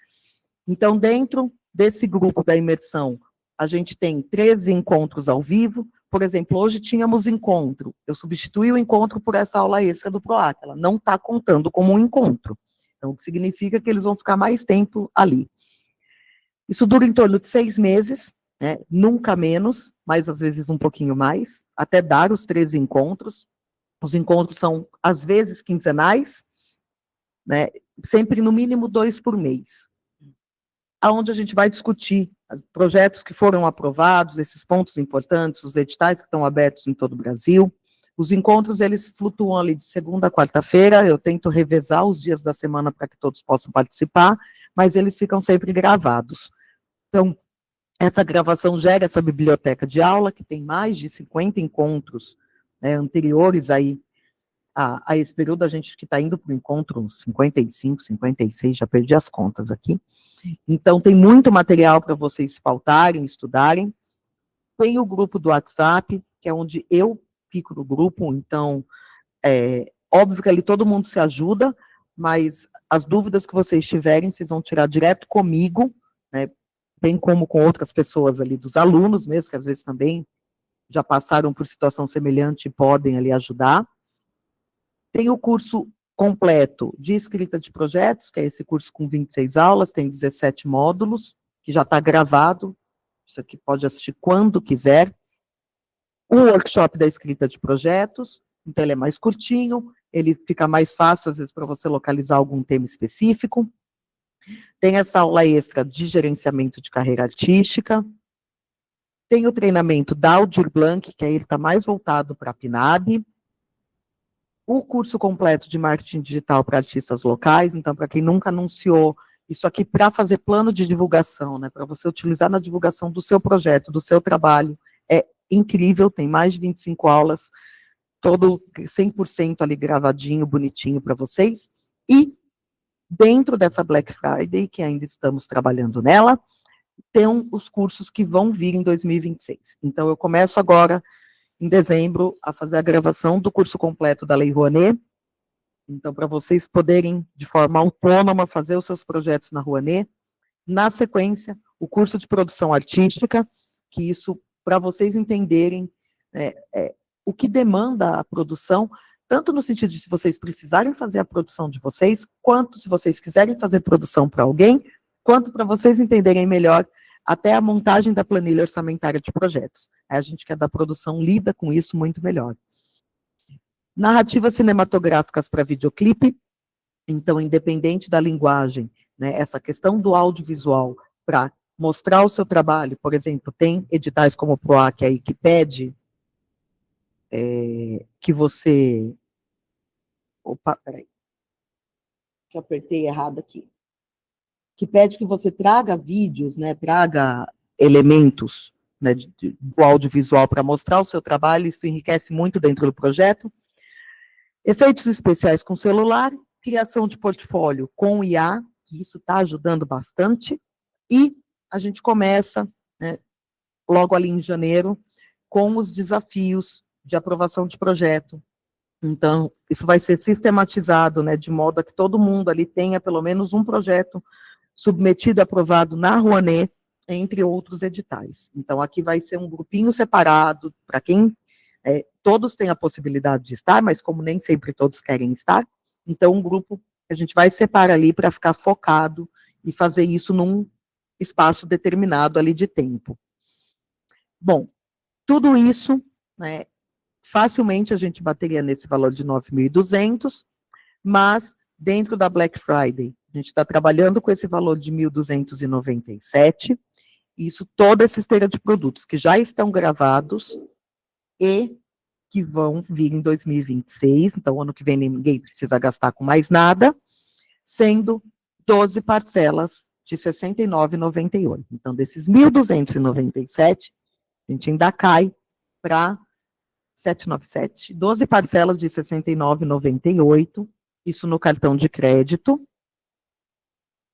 Então, dentro desse grupo da imersão, a gente tem 13 encontros ao vivo. Por exemplo, hoje tínhamos encontro. Eu substituí o encontro por essa aula extra do PROAC. Ela não está contando como um encontro. Então, o que significa que eles vão ficar mais tempo ali. Isso dura em torno de 6 meses, né? Nunca menos, mas às vezes um pouquinho mais, até dar os 13 encontros. Os encontros são, às vezes, quinzenais, né? sempre no mínimo 2 por mês, aonde a gente vai discutir projetos que foram aprovados, esses pontos importantes, os editais que estão abertos em todo o Brasil. Os encontros, eles flutuam ali de segunda a quarta-feira, eu tento revezar os dias da semana para que todos possam participar, mas eles ficam sempre gravados. Então, essa gravação gera essa biblioteca de aula, que tem mais de 50 encontros, né, anteriores aí a esse período. A gente que está indo para o encontro 55, 56, já perdi as contas aqui. Então, tem muito material para vocês pautarem, estudarem. Tem o grupo do WhatsApp, que é onde eu fico no grupo, então, óbvio que ali todo mundo se ajuda, mas as dúvidas que vocês tiverem, vocês vão tirar direto comigo, né, bem como com outras pessoas ali, dos alunos mesmo, que às vezes também já passaram por situação semelhante e podem ali ajudar. Tem o curso completo de escrita de projetos, que é esse curso com 26 aulas, tem 17 módulos, que já está gravado, isso aqui pode assistir quando quiser. O workshop da escrita de projetos, então ele é mais curtinho, ele fica mais fácil, às vezes, para você localizar algum tema específico. Tem essa aula extra de gerenciamento de carreira artística. Tem o treinamento da Aldir Blanc, que aí ele está mais voltado para a PNAD. O curso completo de marketing digital para artistas locais, então, para quem nunca anunciou, isso aqui para fazer plano de divulgação, né, para você utilizar na divulgação do seu projeto, do seu trabalho, é incrível, tem mais de 25 aulas, todo 100% ali gravadinho, bonitinho para vocês. E dentro dessa Black Friday, que ainda estamos trabalhando nela, tem os cursos que vão vir em 2026. Então, eu começo agora, em dezembro, a fazer a gravação do curso completo da Lei Rouanet. Então, para vocês poderem, de forma autônoma, fazer os seus projetos na Rouanet. Na sequência, o curso de produção artística, que isso, para vocês entenderem o que demanda a produção, tanto no sentido de se vocês precisarem fazer a produção de vocês, quanto se vocês quiserem fazer produção para alguém, quanto para vocês entenderem melhor até a montagem da planilha orçamentária de projetos. A gente que é da produção lida com isso muito melhor. Narrativas cinematográficas para videoclipe, então, independente da linguagem, né, essa questão do audiovisual para mostrar o seu trabalho, por exemplo, tem editais como o PROAC aí que pede que você... Opa, peraí, que eu apertei errado aqui. Que pede que você traga vídeos, né, traga elementos, né, do audiovisual para mostrar o seu trabalho, isso enriquece muito dentro do projeto. Efeitos especiais com celular, criação de portfólio com IA, que isso está ajudando bastante, e a gente começa, né, logo ali em janeiro, com os desafios de aprovação de projeto. Então, isso vai ser sistematizado, né, de modo a que todo mundo ali tenha pelo menos um projeto submetido e aprovado na Rouanet, entre outros editais. Então, aqui vai ser um grupinho separado, para quem todos têm a possibilidade de estar, mas como nem sempre todos querem estar, então um grupo que a gente vai separar ali para ficar focado e fazer isso num espaço determinado ali de tempo. Bom, tudo isso, né, facilmente a gente bateria nesse valor de 9.200, mas dentro da Black Friday, a gente está trabalhando com esse valor de 1.297, isso toda essa esteira de produtos que já estão gravados e que vão vir em 2026, então ano que vem ninguém precisa gastar com mais nada, sendo 12 parcelas de R$ 69,98. Então, desses 1.297, a gente ainda cai para 797, 12 parcelas de R$ 69,98, isso no cartão de crédito,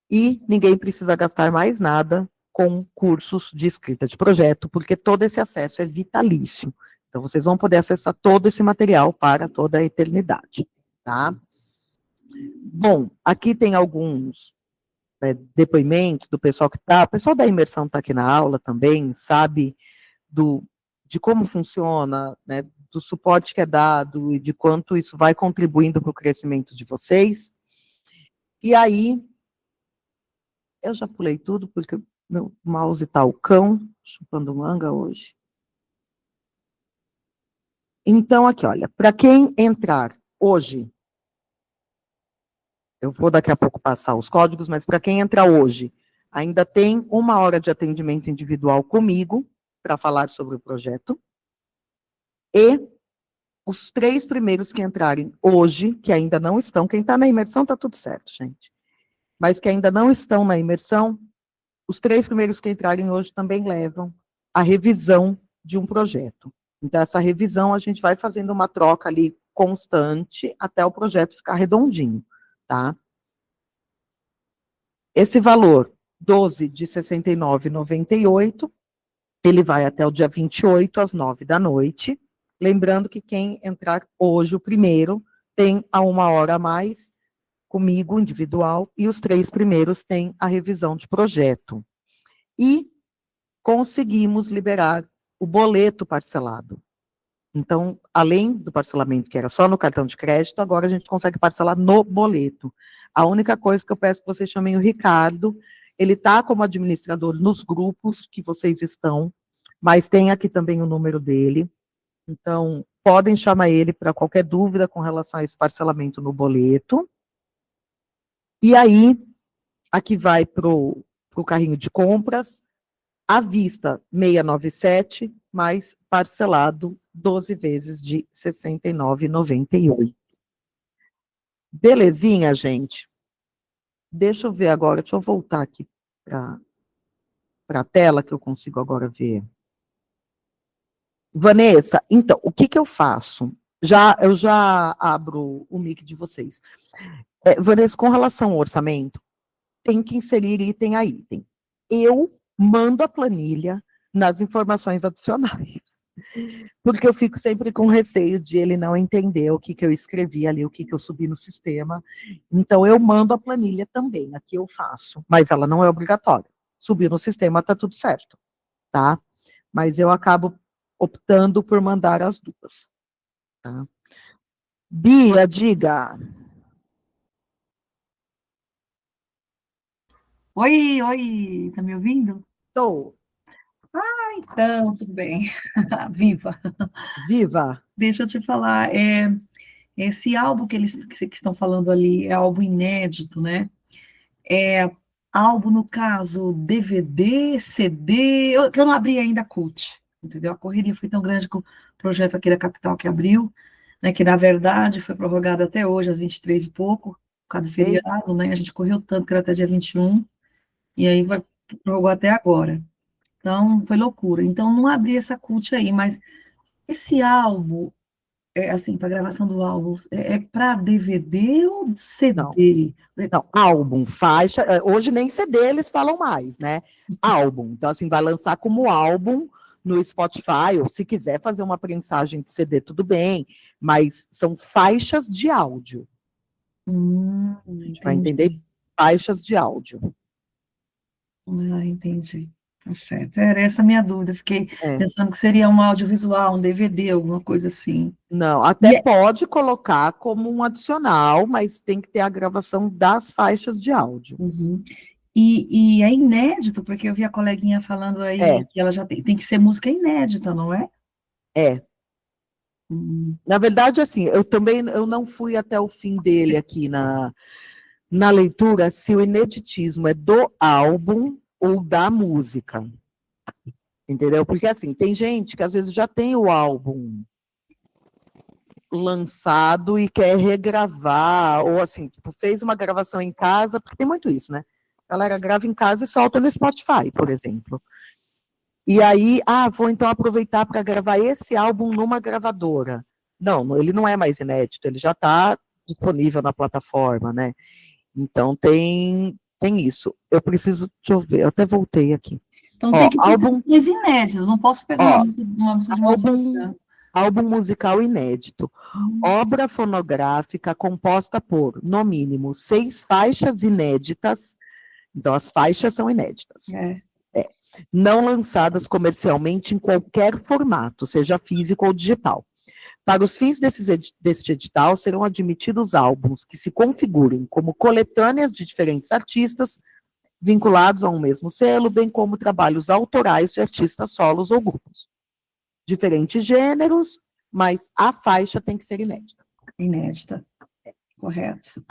e ninguém precisa gastar mais nada com cursos de escrita de projeto, porque todo esse acesso é vitalício. Então, vocês vão poder acessar todo esse material para toda a eternidade, tá? Bom, aqui tem alguns depoimentos do pessoal que está, o pessoal da imersão está aqui na aula também, sabe de como funciona, né, do suporte que é dado e de quanto isso vai contribuindo para o crescimento de vocês. E aí, eu já pulei tudo, porque meu mouse está o cão, chupando manga hoje. Então, aqui, olha, para quem entrar hoje, Eu vou daqui a pouco passar os códigos, mas para quem entrar hoje, ainda tem 1 hora de atendimento individual comigo para falar sobre o projeto. E os 3 primeiros que entrarem hoje, que ainda não estão, quem está na imersão está tudo certo, gente. Mas que ainda não estão na imersão, os 3 primeiros que entrarem hoje também levam a revisão de um projeto. Então, essa revisão a gente vai fazendo uma troca ali constante até o projeto ficar redondinho, tá? Esse valor, 12 de R$ 69,98, ele vai até o dia 28, às 9 da noite. Lembrando que quem entrar hoje, o primeiro, tem a 1 hora a mais comigo, individual, e os 3 primeiros têm a revisão de projeto. E conseguimos liberar o boleto parcelado. Então, além do parcelamento que era só no cartão de crédito, agora a gente consegue parcelar no boleto. A única coisa que eu peço que vocês chamem o Ricardo, ele está como administrador nos grupos que vocês estão, mas tem aqui também o número dele. Então, podem chamar ele para qualquer dúvida com relação a esse parcelamento no boleto. E aí, aqui vai para o carrinho de compras, à vista 697, mais parcelado 12 vezes de R$ 69,98. Belezinha, gente? Deixa eu ver agora, deixa eu voltar aqui para a tela, que eu consigo agora ver. Vanessa, então, o que eu faço? Eu já abro o mic de vocês. Vanessa, com relação ao orçamento, tem que inserir item a item. Eu mando a planilha nas informações adicionais, porque eu fico sempre com receio de ele não entender o que eu escrevi ali, o que eu subi no sistema. Então, eu mando a planilha também, aqui eu faço, mas ela não é obrigatória. Subir no sistema, tá tudo certo, tá? Mas eu acabo optando por mandar as duas, tá? Bia, diga. Oi, tá me ouvindo? Estou. Então, tudo bem. Viva! Viva. Deixa eu te falar, esse álbum que que estão falando ali é álbum inédito, né? É álbum, no caso, DVD, CD, que eu não abri ainda a CUT, entendeu? A correria foi tão grande com o projeto aqui da capital que abriu, né, que na verdade foi prorrogado até hoje, às 23 e pouco, por causa do feriado, né? A gente correu tanto que era até dia 21, e aí prorrogou até agora. Então, foi loucura. Então, não abri essa CUT aí, mas esse álbum, assim, para gravação do álbum, é para DVD ou CD? Não, álbum, faixa, hoje nem CD eles falam mais, né? Álbum, então assim, vai lançar como álbum no Spotify, ou se quiser fazer uma prensagem de CD, tudo bem, mas são faixas de áudio. A gente vai entender faixas de áudio. Ah, entendi. Tá certo. Era essa a minha dúvida. Fiquei pensando que seria um audiovisual, um DVD, alguma coisa assim. Não, até pode colocar como um adicional, mas tem que ter a gravação das faixas de áudio. Uhum. E é inédito, porque eu vi a coleguinha falando aí que ela já tem que ser música inédita, não é? É. Na verdade, assim, eu não fui até o fim dele aqui na leitura, se o ineditismo é do álbum ou da música. Entendeu? Porque, assim, tem gente que às vezes já tem o álbum lançado e quer regravar, ou assim, tipo, fez uma gravação em casa, porque tem muito isso, né? A galera grava em casa e solta no Spotify, por exemplo. E aí, vou então aproveitar para gravar esse álbum numa gravadora. Não, ele não é mais inédito, ele já está disponível na plataforma, né? Então, tem isso. Eu preciso, deixa eu ver, eu até voltei aqui. Então tem que ser canções inéditas, não posso pegar uma música de uma álbum musical inédito. Obra fonográfica composta por, no mínimo, 6 faixas inéditas. Então, as faixas são inéditas. Não lançadas comercialmente em qualquer formato, seja físico ou digital. Para os fins deste edital, serão admitidos álbuns que se configurem como coletâneas de diferentes artistas, vinculados a um mesmo selo, bem como trabalhos autorais de artistas solos ou grupos. Diferentes gêneros, mas a faixa tem que ser inédita. Inédita, correto.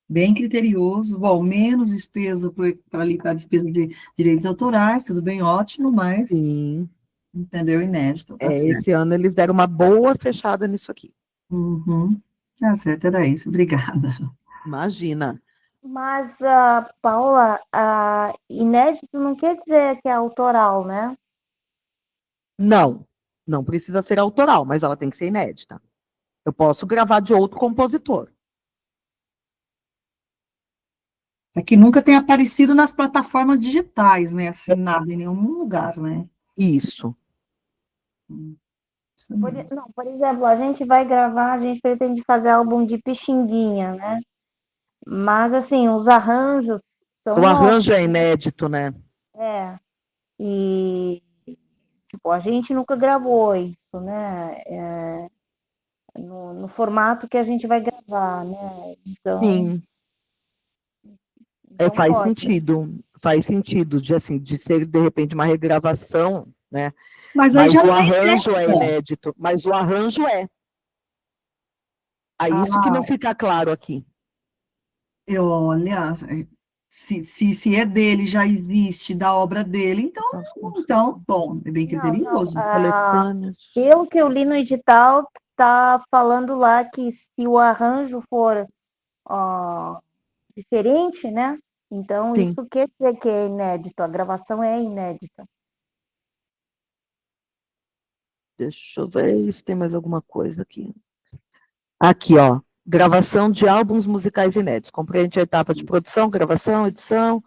bem criterioso, bom, menos despesa para ali para despesa de direitos autorais, tudo bem, ótimo, mas, Sim. entendeu, inédito, tá certo. Esse ano eles deram uma boa fechada nisso aqui. Uhum. Tá certo, era isso, obrigada. Imagina. Mas, Paula, inédito não quer dizer que é autoral, né? Não, não precisa ser autoral, mas ela tem que ser inédita. Eu posso gravar de outro compositor. É que nunca tem aparecido nas plataformas digitais, né, assinado em nenhum lugar, né? Isso. Isso mesmo. Não, por exemplo, a gente vai gravar, a gente pretende fazer álbum de Pixinguinha, né? Mas, assim, os arranjos são O arranjo nossos, é inédito, né? né? E, tipo, a gente nunca gravou isso, né? No formato que a gente vai gravar, né? Sim, Então faz pode. sentido de assim, de ser de repente uma regravação, né? Mas aí Mas já o não é arranjo é inédito. inédito, mas o arranjo é. É isso que Ah, não fica claro aqui. olha, se é dele, já existe da obra dele, então, bom, é bem Não, não. criterioso. Coletâneas. Pelo que eu li no edital, tá falando lá que se o arranjo for diferente, né? Então, Sim. isso quer dizer que é inédito, a gravação é inédita. Deixa eu ver se tem mais alguma coisa aqui. Aqui, ó. Gravação de álbuns musicais inéditos. Compreende a etapa de produção, gravação, edição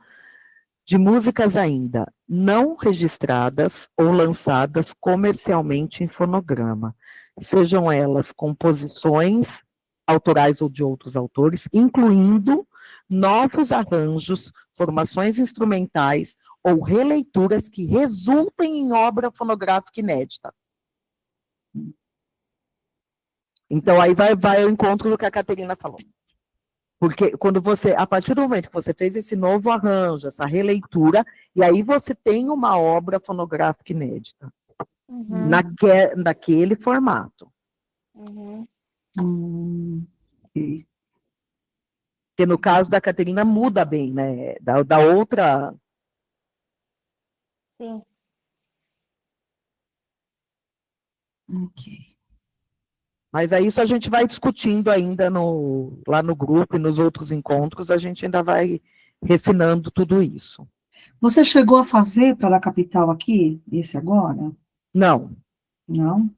de músicas ainda não registradas ou lançadas comercialmente em fonograma, sejam elas composições autorais ou de outros autores, incluindo novos arranjos, formações instrumentais ou releituras que resultem em obra fonográfica inédita. Então, aí vai ao encontro do que a Caterina falou. Porque quando você, a partir do momento que você fez esse novo arranjo, essa releitura, e aí você tem uma obra fonográfica inédita, naquele formato. Ok. Porque no caso da Caterina muda bem, né? Da outra. Sim. Ok. Mas aí isso a gente vai discutindo ainda lá no grupo e nos outros encontros, a gente ainda vai refinando tudo isso. Você chegou a fazer para a capital aqui, esse agora? Não, Não?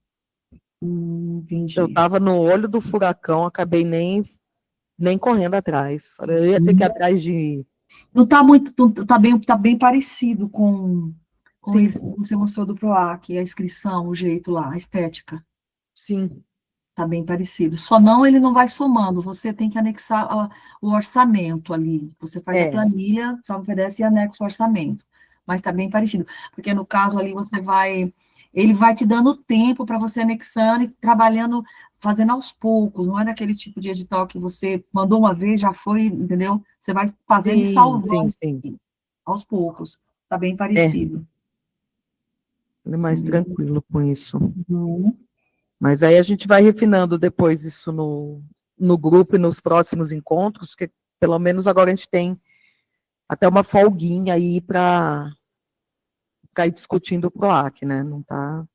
eu Entendi. estava no olho do furacão, acabei nem correndo atrás. Falei, eu ia ter que ir atrás de. Não está muito, tá bem parecido com Sim, o que você mostrou do PROAC, a inscrição, o jeito lá, a estética. sim, Está bem parecido. Só não, ele não vai somando, você tem que anexar o orçamento ali. Você faz a planilha, só obedece e anexa o orçamento. Mas está bem parecido. Porque no caso ali ele vai te dando tempo para você anexando e trabalhando, fazendo aos poucos. Não é daquele tipo de edital que você mandou uma vez, já foi, entendeu? Você vai fazendo e salvando sim. aos poucos. Está bem parecido. Ele é mais tranquilo com isso. Uhum. Mas aí a gente vai refinando depois isso no grupo e nos próximos encontros, que pelo menos agora a gente tem até uma folguinha aí para ir discutindo o PROAC, né? Não tá.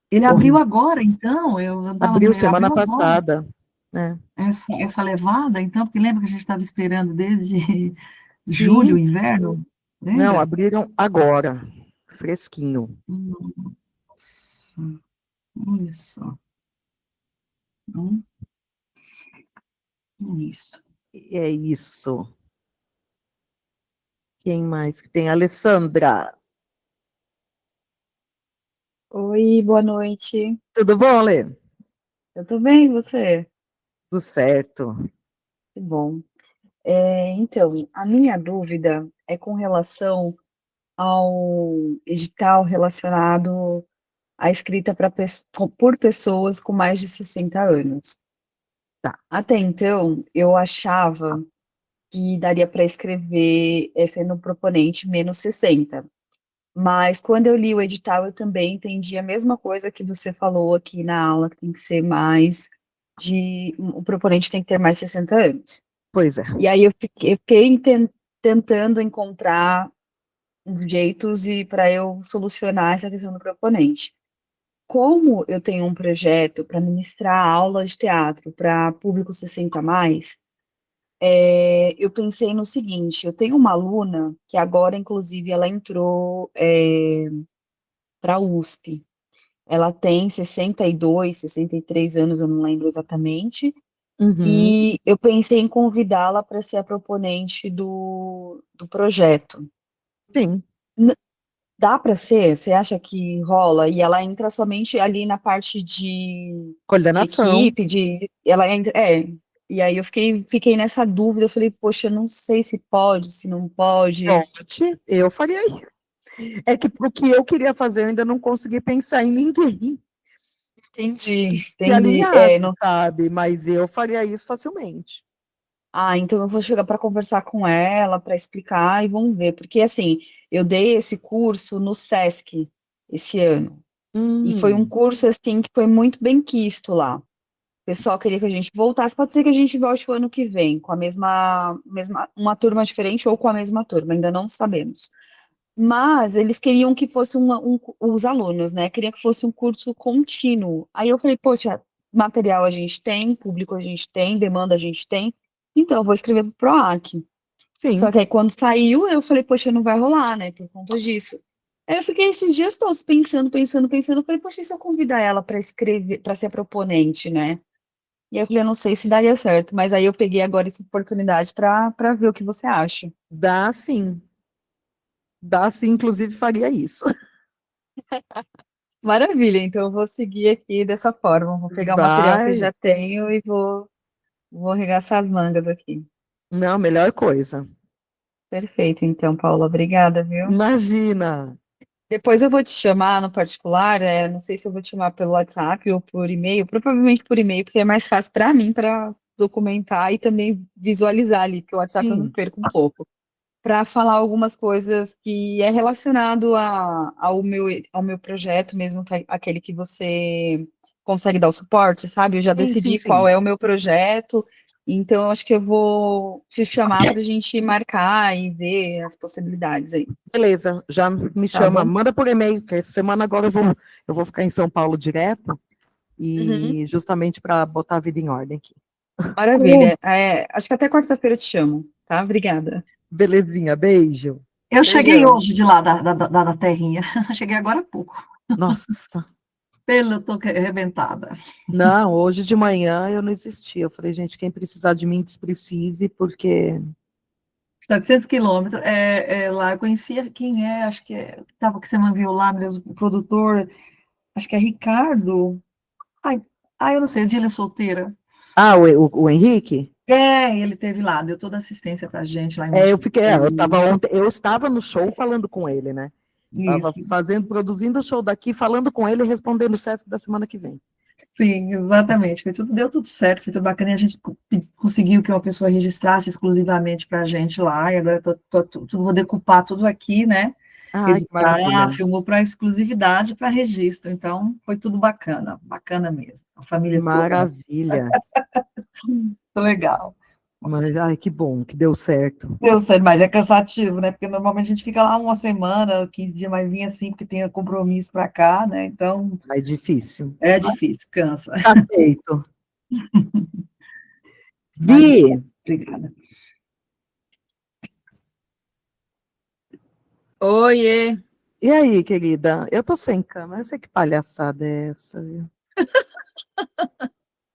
Ele abriu agora, então? Abriu Ele semana abriu agora. passada, né? Essa levada, então, porque lembra que a gente estava esperando desde julho, inverno? Não, Lembra? abriram agora, fresquinho. Nossa, olha só. Isso. É isso. Quem mais que tem? Alessandra. Oi, boa noite. Tudo bom, Lê? Eu tô bem, e você? Tudo certo. Que bom. Então, a minha dúvida é com relação ao edital relacionado à escrita por pessoas com mais de 60 anos. Tá. Até então, eu achava que daria para escrever sendo proponente menos 60. Mas quando eu li o edital, eu também entendi a mesma coisa que você falou aqui na aula, que tem que ser o proponente tem que ter mais 60 anos. Pois é. E aí eu fiquei tentando encontrar jeitos para eu solucionar essa questão do proponente. Como eu tenho um projeto para ministrar aulas de teatro para público 60 a mais, eu pensei no seguinte, eu tenho uma aluna que agora, inclusive, ela entrou para a USP. Ela tem 62, 63 anos, eu não lembro exatamente, Uhum. e eu pensei em convidá-la para ser a proponente do projeto. Sim. Dá para ser? Você acha que rola? E ela entra somente ali na parte de Coordenação. equipe, ela entra, e aí eu fiquei nessa dúvida, eu falei, poxa, eu não sei se pode, se não pode. Pode, eu faria isso. É que o que eu queria fazer, eu ainda não consegui pensar em ninguém Entendi, que alinhasse, sabe? Mas eu faria isso facilmente. então eu vou chegar para conversar com ela, para explicar e vamos ver, porque assim, eu dei esse curso no SESC esse ano, e foi um curso assim que foi muito bem quisto lá. O pessoal queria que a gente voltasse, pode ser que a gente volte o ano que vem, com a mesma, uma turma diferente ou com a mesma turma, ainda não sabemos. Mas eles queriam que fosse os alunos, né? Queriam que fosse um curso contínuo. Aí eu falei, poxa, material a gente tem, público a gente tem, demanda a gente tem, então eu vou escrever para o PROAC. Sim. Só que aí quando saiu, eu falei, poxa, não vai rolar, né? Por conta disso. Aí eu fiquei esses dias todos pensando, eu falei, poxa, e se eu convidar ela para escrever, para ser proponente, né? E aí eu falei, eu não sei se daria certo, mas aí eu peguei agora essa oportunidade para ver o que você acha. Dá sim. Dá sim, inclusive faria isso. Maravilha, então eu vou seguir aqui dessa forma, vou pegar o material que eu já tenho e vou arregaçar as mangas aqui. Não, melhor coisa. Perfeito, então, Paula, obrigada, viu? Imagina. Depois eu vou te chamar no particular, não sei se eu vou te chamar pelo WhatsApp ou por e-mail, provavelmente por e-mail, porque é mais fácil para mim para documentar e também visualizar ali, porque o WhatsApp eu me Sim. perco um pouco, para falar algumas coisas que é relacionado ao meu projeto mesmo, que é aquele que você consegue dar o suporte, sabe? Eu já decidi qual é o meu projeto, então eu acho que eu vou te chamar para a gente marcar e ver as possibilidades aí. Beleza, já me Tá chama, bom? manda por e-mail, que essa semana agora eu vou ficar em São Paulo direto, e justamente para botar a vida em ordem aqui. Maravilha. Acho que até quarta-feira eu te chamo, tá? Obrigada. Belezinha, beijo. Eu cheguei Beijão. hoje de lá, da terrinha. Cheguei agora há pouco. Nossa. Eu tô arrebentada. Não, hoje de manhã eu não existi. Eu falei, gente, quem precisar de mim, precise, porque... 700 quilômetros. Lá eu conhecia quem é, acho que que você me viu lá, meu Deus, o produtor, acho que é Ricardo. Eu não sei, o dia ele é solteira. Ah, o Henrique? Ele teve lá, deu toda a assistência pra gente lá em Eu estava no show falando com ele, né? Estava produzindo o show daqui, falando com ele e respondendo o SESC da semana que vem. Sim, exatamente. Deu tudo certo, foi tudo bacana. E a gente conseguiu que uma pessoa registrasse exclusivamente para a gente lá. E agora vou decupar tudo aqui, né? Filmou para exclusividade, para registro. Então, foi tudo bacana, bacana mesmo. A família toda. Maravilha. Legal. Mas, ai, que bom, que deu certo. Deu certo, mas é cansativo, né? Porque normalmente a gente fica lá uma semana, 15 dias, mas vinha assim, porque tem compromisso para cá, né? Então. É difícil. É difícil, cansa. Tá feito. Vi. Obrigada. Oiê. E aí, querida? Eu tô sem câmera, não sei que palhaçada é essa, viu?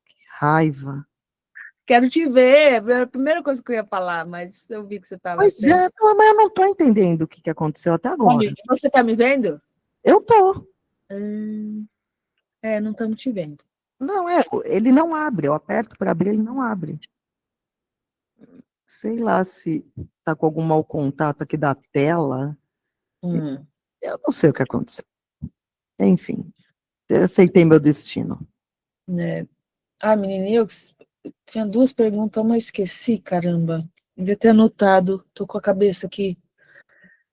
Que raiva. Quero te ver, é a primeira coisa que eu ia falar, mas eu vi que você estava... Pois é, mas eu não tô entendendo o que aconteceu até agora. Você tá me vendo? Eu tô. Não estamos te vendo. Não, ele não abre, eu aperto para abrir, ele não abre. Sei lá se tá com algum mau contato aqui da tela. Eu não sei o que aconteceu. Enfim, eu aceitei meu destino. Menininha, eu tinha duas perguntas, mas esqueci, caramba. Devia ter anotado, tô com a cabeça aqui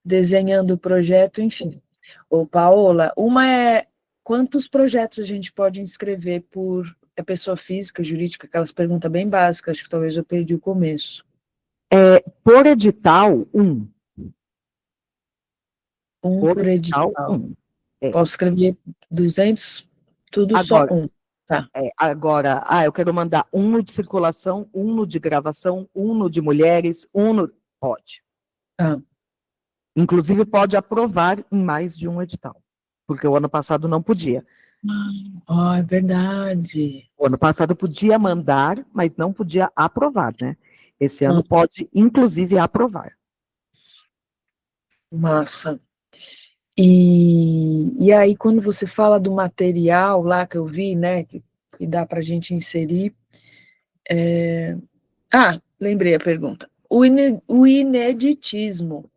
desenhando o projeto, enfim. Ô, Paola, uma é quantos projetos a gente pode inscrever por é pessoa física, jurídica, aquelas perguntas bem básicas, acho que talvez eu perdi o começo. Por edital, um. Por edital. É. Posso escrever 200, tudo Agora, só um. Tá. Agora, eu quero mandar um no de circulação, um no de gravação, um no de mulheres, um no... Pode. Tá. Inclusive, pode aprovar em mais de um edital, porque o ano passado não podia. É verdade. O ano passado podia mandar, mas não podia aprovar, né? Esse ano pode, inclusive, aprovar. Massa. E aí, quando você fala do material lá que eu vi, né, que dá para a gente inserir. Lembrei a pergunta. O ineditismo.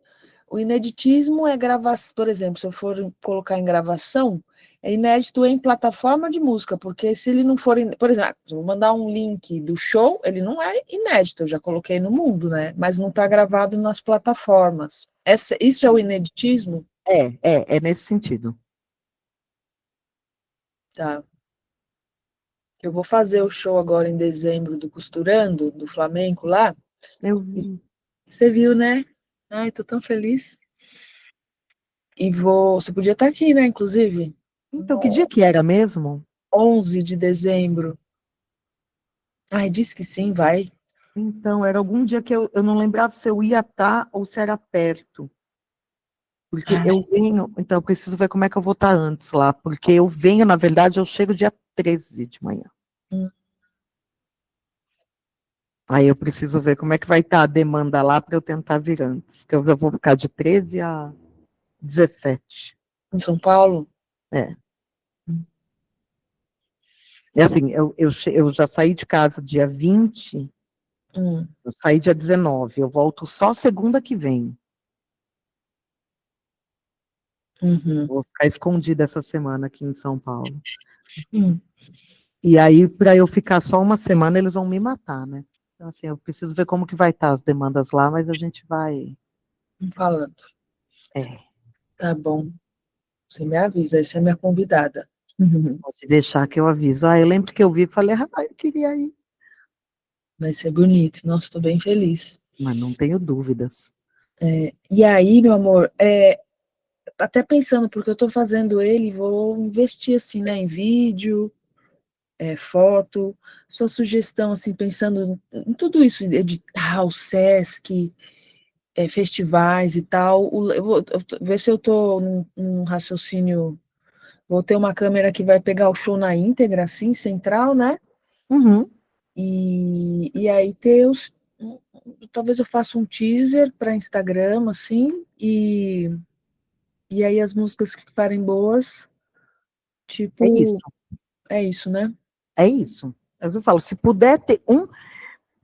O ineditismo é gravação, por exemplo, se eu for colocar em gravação, é inédito em plataforma de música, porque se ele não for, por exemplo, se eu vou mandar um link do show, ele não é inédito, eu já coloquei no mundo, né? Mas não está gravado nas plataformas. Isso é o ineditismo? É nesse sentido. Tá. Eu vou fazer o show agora em dezembro do Costurando, do Flamenco lá. Eu vi. Você viu, né? Ai, tô tão feliz. E você podia estar aqui, né, inclusive? Então, que dia que era mesmo? 11 de dezembro. Ai, disse que sim, vai. Então, era algum dia que eu não lembrava se eu ia estar ou se era perto. Porque eu venho, então eu preciso ver como é que eu vou estar antes lá, porque eu venho, na verdade, eu chego dia 13 de manhã. Aí eu preciso ver como é que vai estar a demanda lá para eu tentar vir antes, que eu vou ficar de 13 a 17. Em São Paulo? É. É assim, eu já saí de casa dia 20, eu saí dia 19, eu volto só segunda que vem. Vou ficar escondida essa semana aqui em São Paulo. E aí, para eu ficar só uma semana, eles vão me matar, né? Então, assim, eu preciso ver como que vai estar as demandas lá, mas a gente vai... Falando. É. Tá bom. Você me avisa, aí você é minha convidada. Pode deixar que eu aviso. Eu lembro que eu vi e falei, eu queria ir. Vai ser bonito. Nossa, estou bem feliz. Mas não tenho dúvidas. E aí, meu amor, até pensando, porque eu estou fazendo ele, vou investir assim, né, em vídeo, foto, sua sugestão, assim, pensando em tudo isso, edital, Sesc, festivais e tal, eu vou ver se eu estou num raciocínio, vou ter uma câmera que vai pegar o show na íntegra, assim, central, né? E aí talvez eu faça um teaser para Instagram, assim, e aí as músicas que ficarem boas, tipo... É isso, né? É isso. Eu falo, se puder ter um...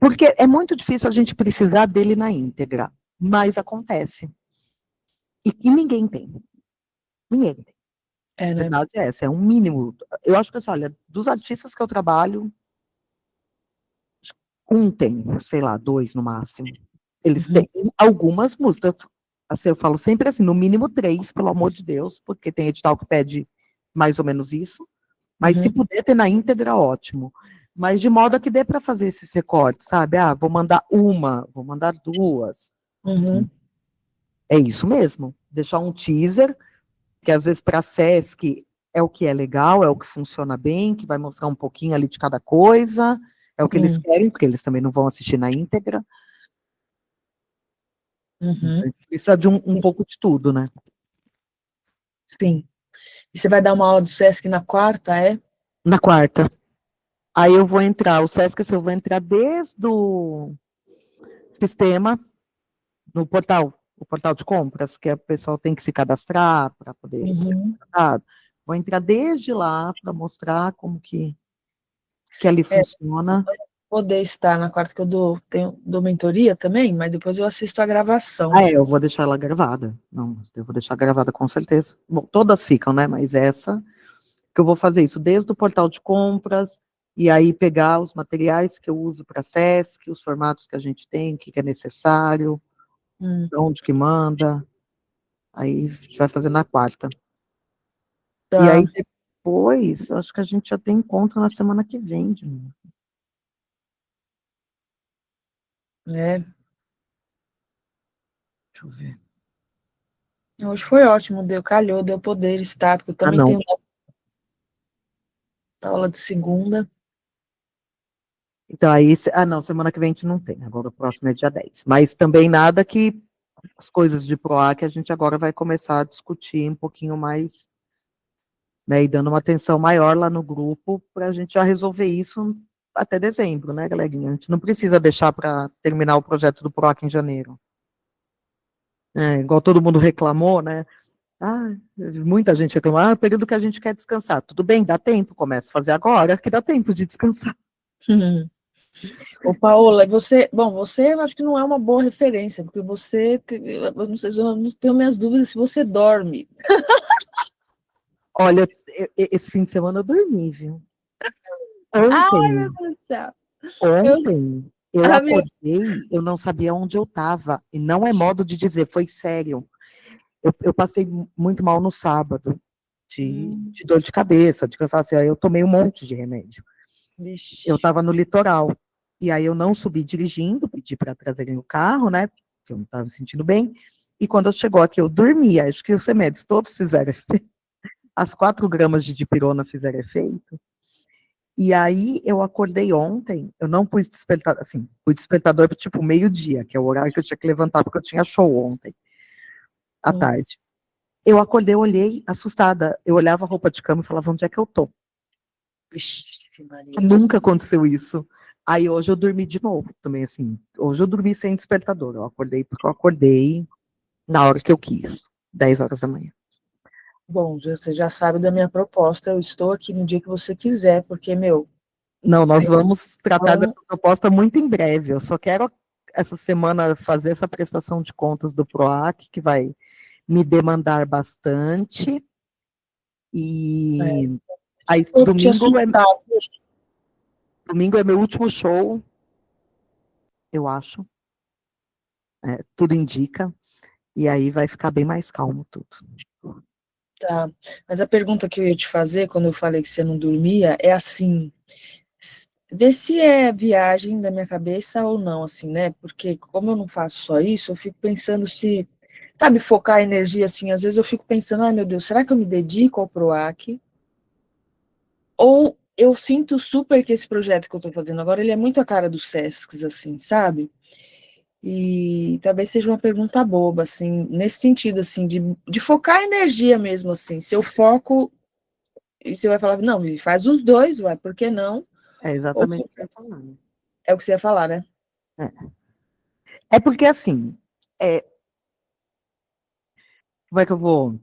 Porque é muito difícil a gente precisar dele na íntegra, mas acontece. E ninguém tem. Ninguém tem. Né? A verdade é essa, é um mínimo. Eu acho que, assim, olha, dos artistas que eu trabalho, um tem, sei lá, 2 no máximo. Eles têm algumas músicas. Assim, eu falo sempre assim, no mínimo 3, pelo amor de Deus, porque tem edital que pede mais ou menos isso. Mas se puder ter na íntegra, ótimo. Mas de modo a que dê para fazer esses recortes, sabe? Vou mandar uma, vou mandar 2. É isso mesmo. Deixar um teaser, que às vezes para a Sesc é o que é legal, é o que funciona bem, que vai mostrar um pouquinho ali de cada coisa, é o que eles querem, porque eles também não vão assistir na íntegra. A gente precisa de um pouco de tudo, né? Sim. E você vai dar uma aula do Sesc na quarta, é? Na quarta. Aí eu vou entrar, o Sesc, eu vou entrar desde o sistema, no portal, o portal de compras, que o pessoal tem que se cadastrar para poder ser contratado. Vou entrar desde lá para mostrar como que ali funciona. Poder estar na quarta, que eu dou mentoria também, mas depois eu assisto a gravação. Eu vou deixar ela gravada. Não, eu vou deixar gravada com certeza. Bom, todas ficam, né? Mas essa, que eu vou fazer isso desde o portal de compras, e aí pegar os materiais que eu uso para Sesc, os formatos que a gente tem, o que é necessário, onde que manda. Aí a gente vai fazer na quarta. Tá. E aí depois, acho que a gente já tem encontro na semana que vem, de novo. É, Deixa eu ver. hoje foi ótimo, calhou, deu poder estar, porque eu também não. tenho aula de segunda. Então, aí, não, semana que vem a gente não tem, agora o próximo é dia 10. Mas também nada que as coisas de PROAC a gente agora vai começar a discutir um pouquinho mais, né, e dando uma atenção maior lá no grupo, para a gente já resolver isso até dezembro, né, galerinha? A gente não precisa deixar para terminar o projeto do PROAC em janeiro. Igual todo mundo reclamou, né? Muita gente reclamou, o período que a gente quer descansar. Tudo bem, dá tempo, começa a fazer agora, que dá tempo de descansar. Ô, Paola, você eu acho que não é uma boa referência, porque eu não sei, eu não tenho minhas dúvidas se você dorme. Olha, esse fim de semana eu dormi, viu? Ai, Ontem, meu Deus do céu. eu Ah, acordei, eu não sabia onde eu estava, e não é modo de dizer, foi sério. Eu passei muito mal no sábado, de dor de cabeça, de cansaço, aí eu tomei um monte de remédio. Vixe. Eu estava no litoral, e aí eu não subi dirigindo, pedi para trazerem o carro, né, porque eu não estava me sentindo bem, e quando eu chegou aqui, eu dormi, acho que os remédios todos fizeram efeito, as 4 gramas de dipirona fizeram efeito, e aí eu acordei ontem, eu não pus despertador, assim, pus despertador tipo meio-dia, que é o horário que eu tinha que levantar, porque eu tinha show ontem, à tarde. Eu acordei, olhei, assustada, eu olhava a roupa de cama e falava, onde é que eu tô? Vixe, Maria. Nunca aconteceu isso. Aí hoje eu dormi de novo, também assim, hoje eu dormi sem despertador, eu acordei porque eu acordei na hora que eu quis, 10 horas da manhã. Bom, você já sabe da minha proposta, eu estou aqui no dia que você quiser, porque, Não, nós vamos tratar dessa proposta muito em breve, eu só quero essa semana fazer essa prestação de contas do PROAC, que vai me demandar bastante, e aí domingo é meu último show, eu acho, tudo indica, e aí vai ficar bem mais calmo tudo. Tá, mas a pergunta que eu ia te fazer, quando eu falei que você não dormia, é assim, vê se é viagem da minha cabeça ou não, assim, né, porque como eu não faço só isso, eu fico pensando se, sabe, focar a energia, assim, às vezes eu fico pensando, ai meu Deus, será que eu me dedico ao PROAC? Ou eu sinto super que esse projeto que eu tô fazendo agora, ele é muito a cara dos Sescs, assim, sabe? E talvez seja uma pergunta boba, assim, nesse sentido, assim, de focar a energia mesmo, assim, se eu foco, e você vai falar, não, faz os dois, ué, por que não? É exatamente o que eu ia falar. É o que você ia falar, né? É porque, assim, como é que eu vou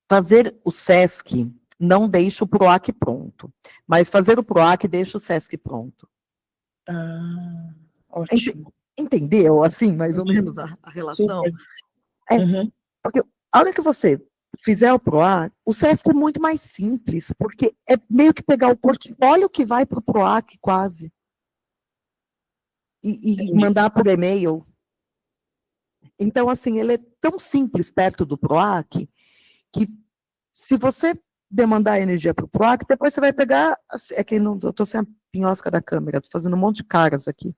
fazer o SESC não deixa o PROAC pronto, mas fazer o PROAC deixa o SESC pronto. Ah, ótimo. Entendeu, assim, mais ou menos a relação? Porque a hora que você fizer o PROAC, o SESC é muito mais simples, porque é meio que pegar o portfólio que vai para o PROAC quase, e mandar por e-mail. Então, assim, ele é tão simples perto do PROAC, que se você demandar energia para o PROAC, depois você vai pegar, é que eu estou sem a pinhosca da câmera, estou fazendo um monte de caras aqui.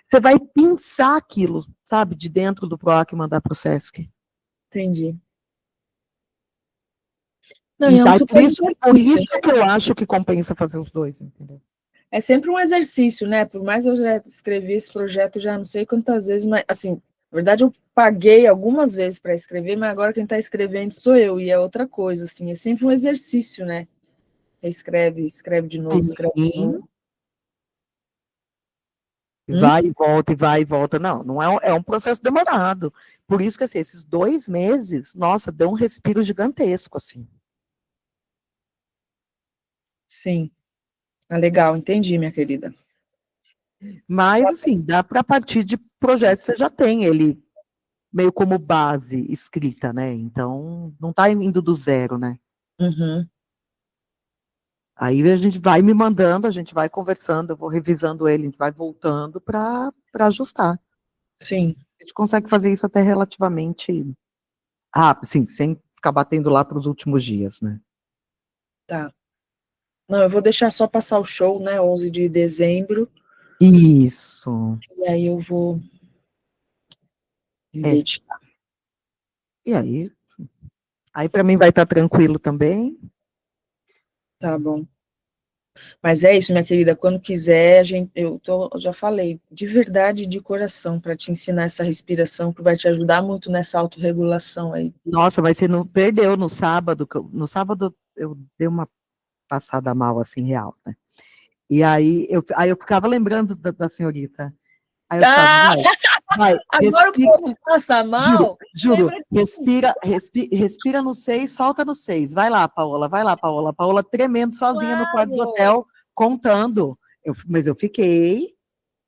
Você vai pinçar aquilo, sabe, de dentro do PROAC e mandar para o SESC. Entendi. Não, Então, é por isso que eu acho que compensa fazer os dois, entendeu? É sempre um exercício, né? Por mais que eu já escrevi esse projeto já não sei quantas vezes, mas, assim, na verdade eu paguei algumas vezes para escrever, mas agora quem está escrevendo sou eu, e é outra coisa, assim, é sempre um exercício, né? Escreve de novo, escreve de novo. Vai e volta. Não é um processo demorado. Por isso que, assim, esses 2 meses, nossa, deu um respiro gigantesco, assim. Sim. Legal, entendi, minha querida. Mas, assim, dá para partir de projetos que você já tem ele meio como base escrita, né? Então, não está indo do zero, né? Aí a gente vai me mandando, a gente vai conversando, eu vou revisando ele, a gente vai voltando para ajustar. Sim. A gente consegue fazer isso até relativamente rápido, sim, sem ficar batendo lá para os últimos dias, né? Tá. Não, eu vou deixar só passar o show, né, 11 de dezembro, Isso. e aí eu vou me É. dedicar. E aí para mim vai estar tranquilo também. Tá bom. Mas é isso, minha querida, quando quiser, eu já falei, de verdade, de coração, para te ensinar essa respiração, que vai te ajudar muito nessa autorregulação aí. Nossa, mas você não perdeu no sábado, no sábado eu dei uma passada mal, assim, real, né? E aí eu ficava lembrando da senhorita. Aí eu ficava, vai, Agora respira, o povo passa mal, juro, lembra de respira no 6, solta no 6. Vai lá, Paola, vai lá, Paola. Paola tremendo sozinha no quarto do Claro. hotel, contando. Mas eu fiquei,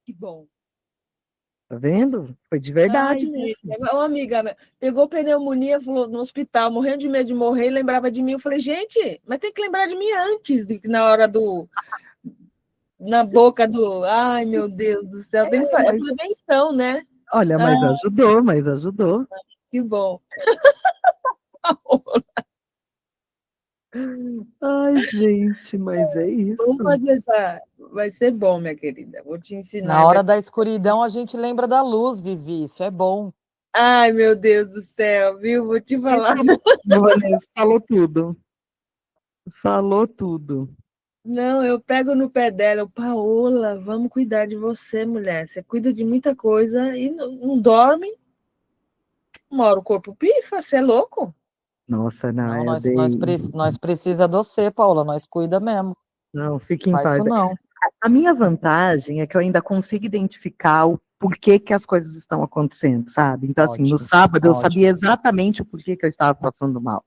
Que bom. tá vendo? Foi de verdade Ai, mesmo. gente, uma amiga pegou pneumonia, falou no hospital, morrendo de medo de morrer, e lembrava de mim. Eu falei, gente, mas tem que lembrar de mim antes, na hora na boca do. Ai, meu Deus do céu, tem que é prevenção, né? Olha, mas ajudou, mas ajudou. Que bom. Ai, gente, mas é isso. Vamos fazer essa. Vai ser bom, minha querida. Vou te ensinar. Na hora da escuridão, a gente lembra da luz, Vivi. Isso é bom. Ai, meu Deus do céu, viu? Vou te falar. Vanessa, falou tudo. Falou tudo. Não, eu pego no pé dela, Paola, vamos cuidar de você, mulher. Você cuida de muita coisa e não dorme. Uma hora o corpo pifa, você é louco? Nossa, não, Não, eu nós, dei... nós precisa de você, Paula. Nós cuida mesmo. Não, fique em Faz paz. isso não. A minha vantagem é que eu ainda consigo identificar o porquê que as coisas estão acontecendo, sabe? Então, assim, no Ótimo, sábado eu ótimo. sabia exatamente o porquê que eu estava passando mal.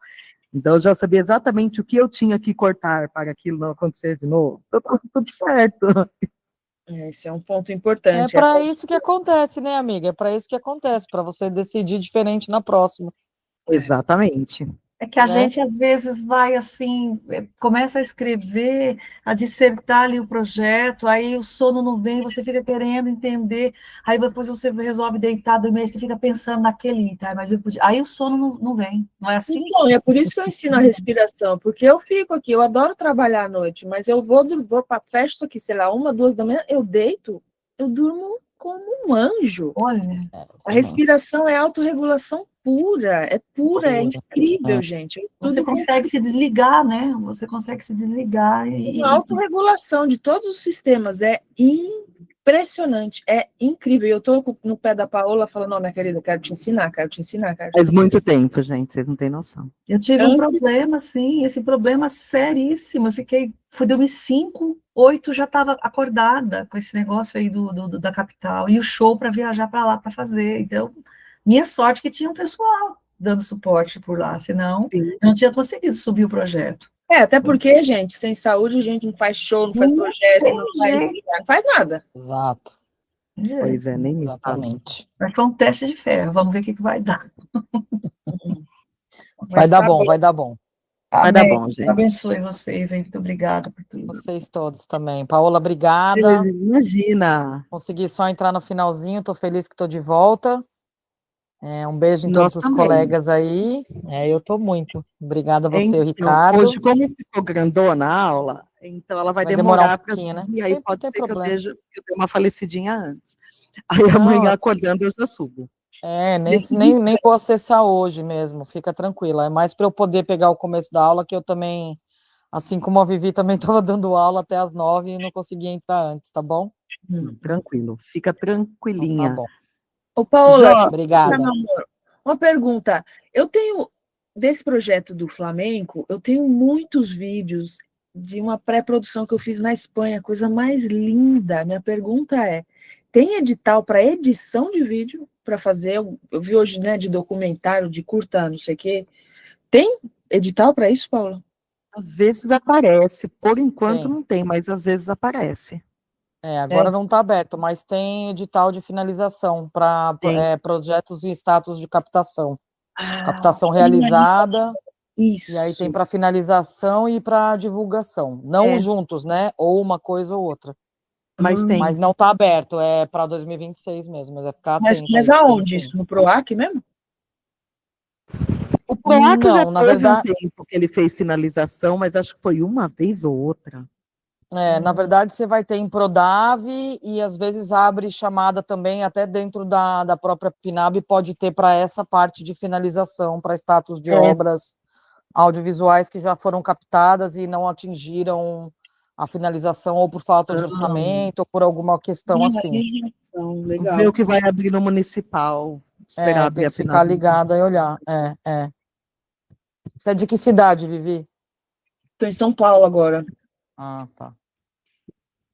Então, eu já sabia exatamente o que eu tinha que cortar para aquilo não acontecer de novo. Então, tudo certo. Esse é um ponto É importante. para isso que acontece, né, amiga? É para isso que acontece, para você decidir diferente na próxima. Exatamente. É que a Né? gente, às vezes, vai assim, começa a escrever, a dissertar ali o projeto, aí o sono não vem, você fica querendo entender, aí depois você resolve deitar, dormir, aí você fica pensando naquele, tá? Mas eu podia... Aí o sono não vem, não é assim? Então, é por isso que eu ensino a respiração, porque eu fico aqui, eu adoro trabalhar à noite, mas eu vou para fecho isso aqui, sei lá, 1, 2 da manhã, eu deito, eu durmo como um anjo. Olha, A respiração é autorregulação pura, é incrível, gente. você consegue se desligar, né? Você consegue se desligar e... A autorregulação de todos os sistemas é impressionante, é incrível. Eu estou no pé da Paola falando, não, minha querida, eu quero te ensinar, quero te ensinar. Faz muito tempo, gente, vocês não têm noção. Eu tive um problema, sim, esse problema seríssimo. Fui dormir 5, 8, já estava acordada com esse negócio aí da capital, e o show para viajar para lá para fazer. Então, minha sorte que tinha um pessoal dando suporte por lá, senão eu não tinha conseguido subir o projeto. Até porque, gente, sem saúde a gente não faz show, não faz projeto, não faz nada. Exato. Pois é, nem me fala. Exatamente. Mas foi um teste de fé, vamos ver o que vai dar. Vai dar bom, vai dar bom. Vai dar bom, gente. Abençoe vocês, hein? Muito obrigada por tudo. Vocês todos também. Paola, obrigada. Imagina. Consegui só entrar no finalzinho, estou feliz que estou de volta. Um beijo em todos os colegas aí. Eu estou muito. Obrigada a você, então, Ricardo. Hoje, como ficou grandona a aula, então ela vai demorar um para pouquinho, né? subir, aí Sempre pode tem ser problema. que eu dê uma falecidinha antes. Aí amanhã acordando eu já subo. Nem vou acessar hoje mesmo, fica tranquila. É mais para eu poder pegar o começo da aula, que eu também, assim como a Vivi, também estava dando aula até as 9 e não conseguia entrar antes, tá bom? Tranquilo, fica tranquilinha. Tá bom. Ô, Paola, obrigada. Uma pergunta. Eu tenho, desse projeto do Flamenco, eu tenho muitos vídeos de uma pré-produção que eu fiz na Espanha, coisa mais linda. Minha pergunta é, tem edital para edição de vídeo para fazer? Eu vi hoje, né, de documentário, de curta, não sei o quê. Tem edital para isso, Paula? Às vezes aparece, por enquanto não tem, mas às vezes aparece. Agora não está aberto, mas tem edital de finalização para projetos em status de captação. Captação realizada. Isso. E aí tem para finalização e para divulgação. Não juntos, né? Ou uma coisa ou outra. Mas tem. Mas não está aberto, é para 2026 mesmo, mas é ficar atento. Mas aonde isso? No PROAC mesmo? O PROAC já Não, na teve verdade, um tempo que ele fez finalização, mas acho que foi uma vez ou outra. na verdade você vai ter em Prodave e às vezes abre chamada também, até dentro da própria PNAB, pode ter para essa parte de finalização, para status de obras audiovisuais que já foram captadas e não atingiram a finalização, ou por falta de orçamento, ou por alguma questão assim. Legal. Ver o que vai abrir no municipal. Esperar abrir Tem a que ficar PNAB. ligada e olhar. Você é de que cidade, Vivi? Estou em São Paulo agora. Ah, tá.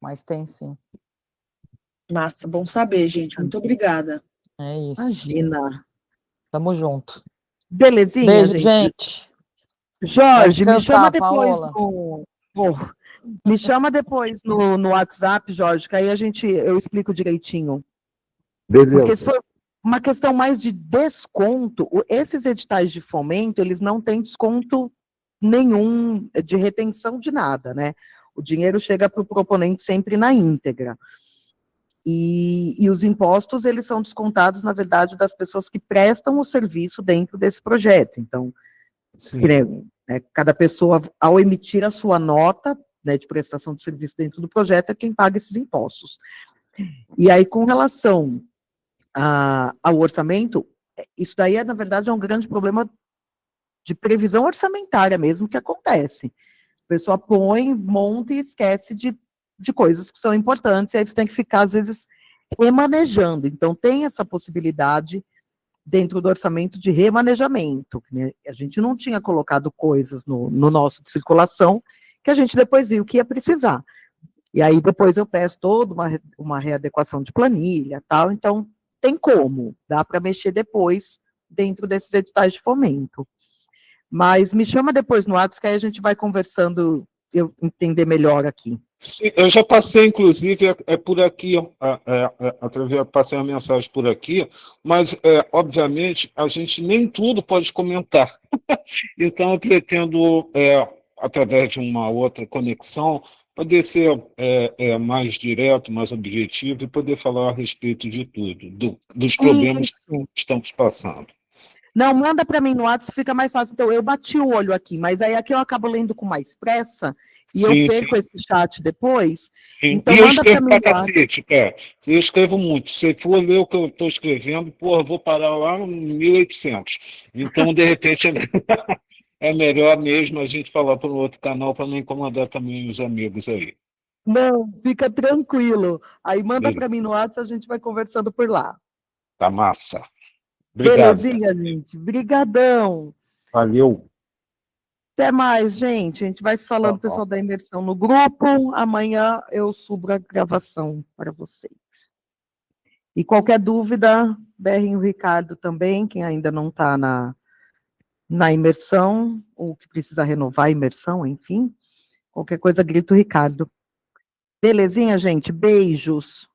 Mas tem sim. Massa, bom saber, gente. Muito obrigada. É isso. Imagina. Tamo junto. Belezinha, Beijo, gente? gente. Vai Jorge, me chama descansar, depois Paola. me chama depois no WhatsApp, Jorge, que aí eu explico direitinho. Porque se for uma questão mais de desconto, esses editais de fomento, eles não têm desconto nenhum de retenção de nada, né? O dinheiro chega para o proponente sempre na íntegra. E os impostos, eles são descontados, na verdade, das pessoas que prestam o serviço dentro desse projeto. Então, cada pessoa, ao emitir a sua nota, né, de prestação de serviço dentro do projeto, é quem paga esses impostos. E aí, com relação ao orçamento, isso daí, na verdade, é um grande problema de previsão orçamentária mesmo que acontece. A pessoa põe, monta e esquece de coisas que são importantes, e aí você tem que ficar, às vezes, remanejando. Então, tem essa possibilidade dentro do orçamento de remanejamento, né? A gente não tinha colocado coisas no nosso de circulação, que a gente depois viu que ia precisar. E aí, depois eu peço toda uma readequação de planilha, tal, então, tem como, dá para mexer depois dentro desses editais de fomento. Mas me chama depois no WhatsApp, que aí a gente vai conversando, eu entender melhor aqui. Sim, eu já passei, inclusive, por aqui, passei a mensagem por aqui, mas, obviamente, a gente nem tudo pode comentar. Então, eu pretendo, através de uma outra conexão, poder ser mais direto, mais objetivo e poder falar a respeito de tudo, dos problemas que estamos passando. Não, manda para mim no WhatsApp, fica mais fácil. Então, eu bati o olho aqui, mas aí aqui eu acabo lendo com mais pressa, e eu perco esse chat depois. Então, e eu manda para escrevo mim pra no WhatsApp. cacete, eu escrevo muito. Se for ler o que eu estou escrevendo, porra, vou parar lá no 1800. Então, de repente, é melhor mesmo a gente falar para o outro canal para não incomodar também os amigos aí. Não, fica tranquilo. Aí manda para mim no WhatsApp, a gente vai conversando por lá. Tá massa. Obrigado. Belezinha, gente. Brigadão. Valeu. Até mais, gente. A gente vai se falando, pessoal da imersão no grupo. Amanhã eu subo a gravação para vocês. E qualquer dúvida, berrem o Ricardo também, quem ainda não está na imersão, ou que precisa renovar a imersão, enfim. Qualquer coisa, grita o Ricardo. Belezinha, gente? Beijos.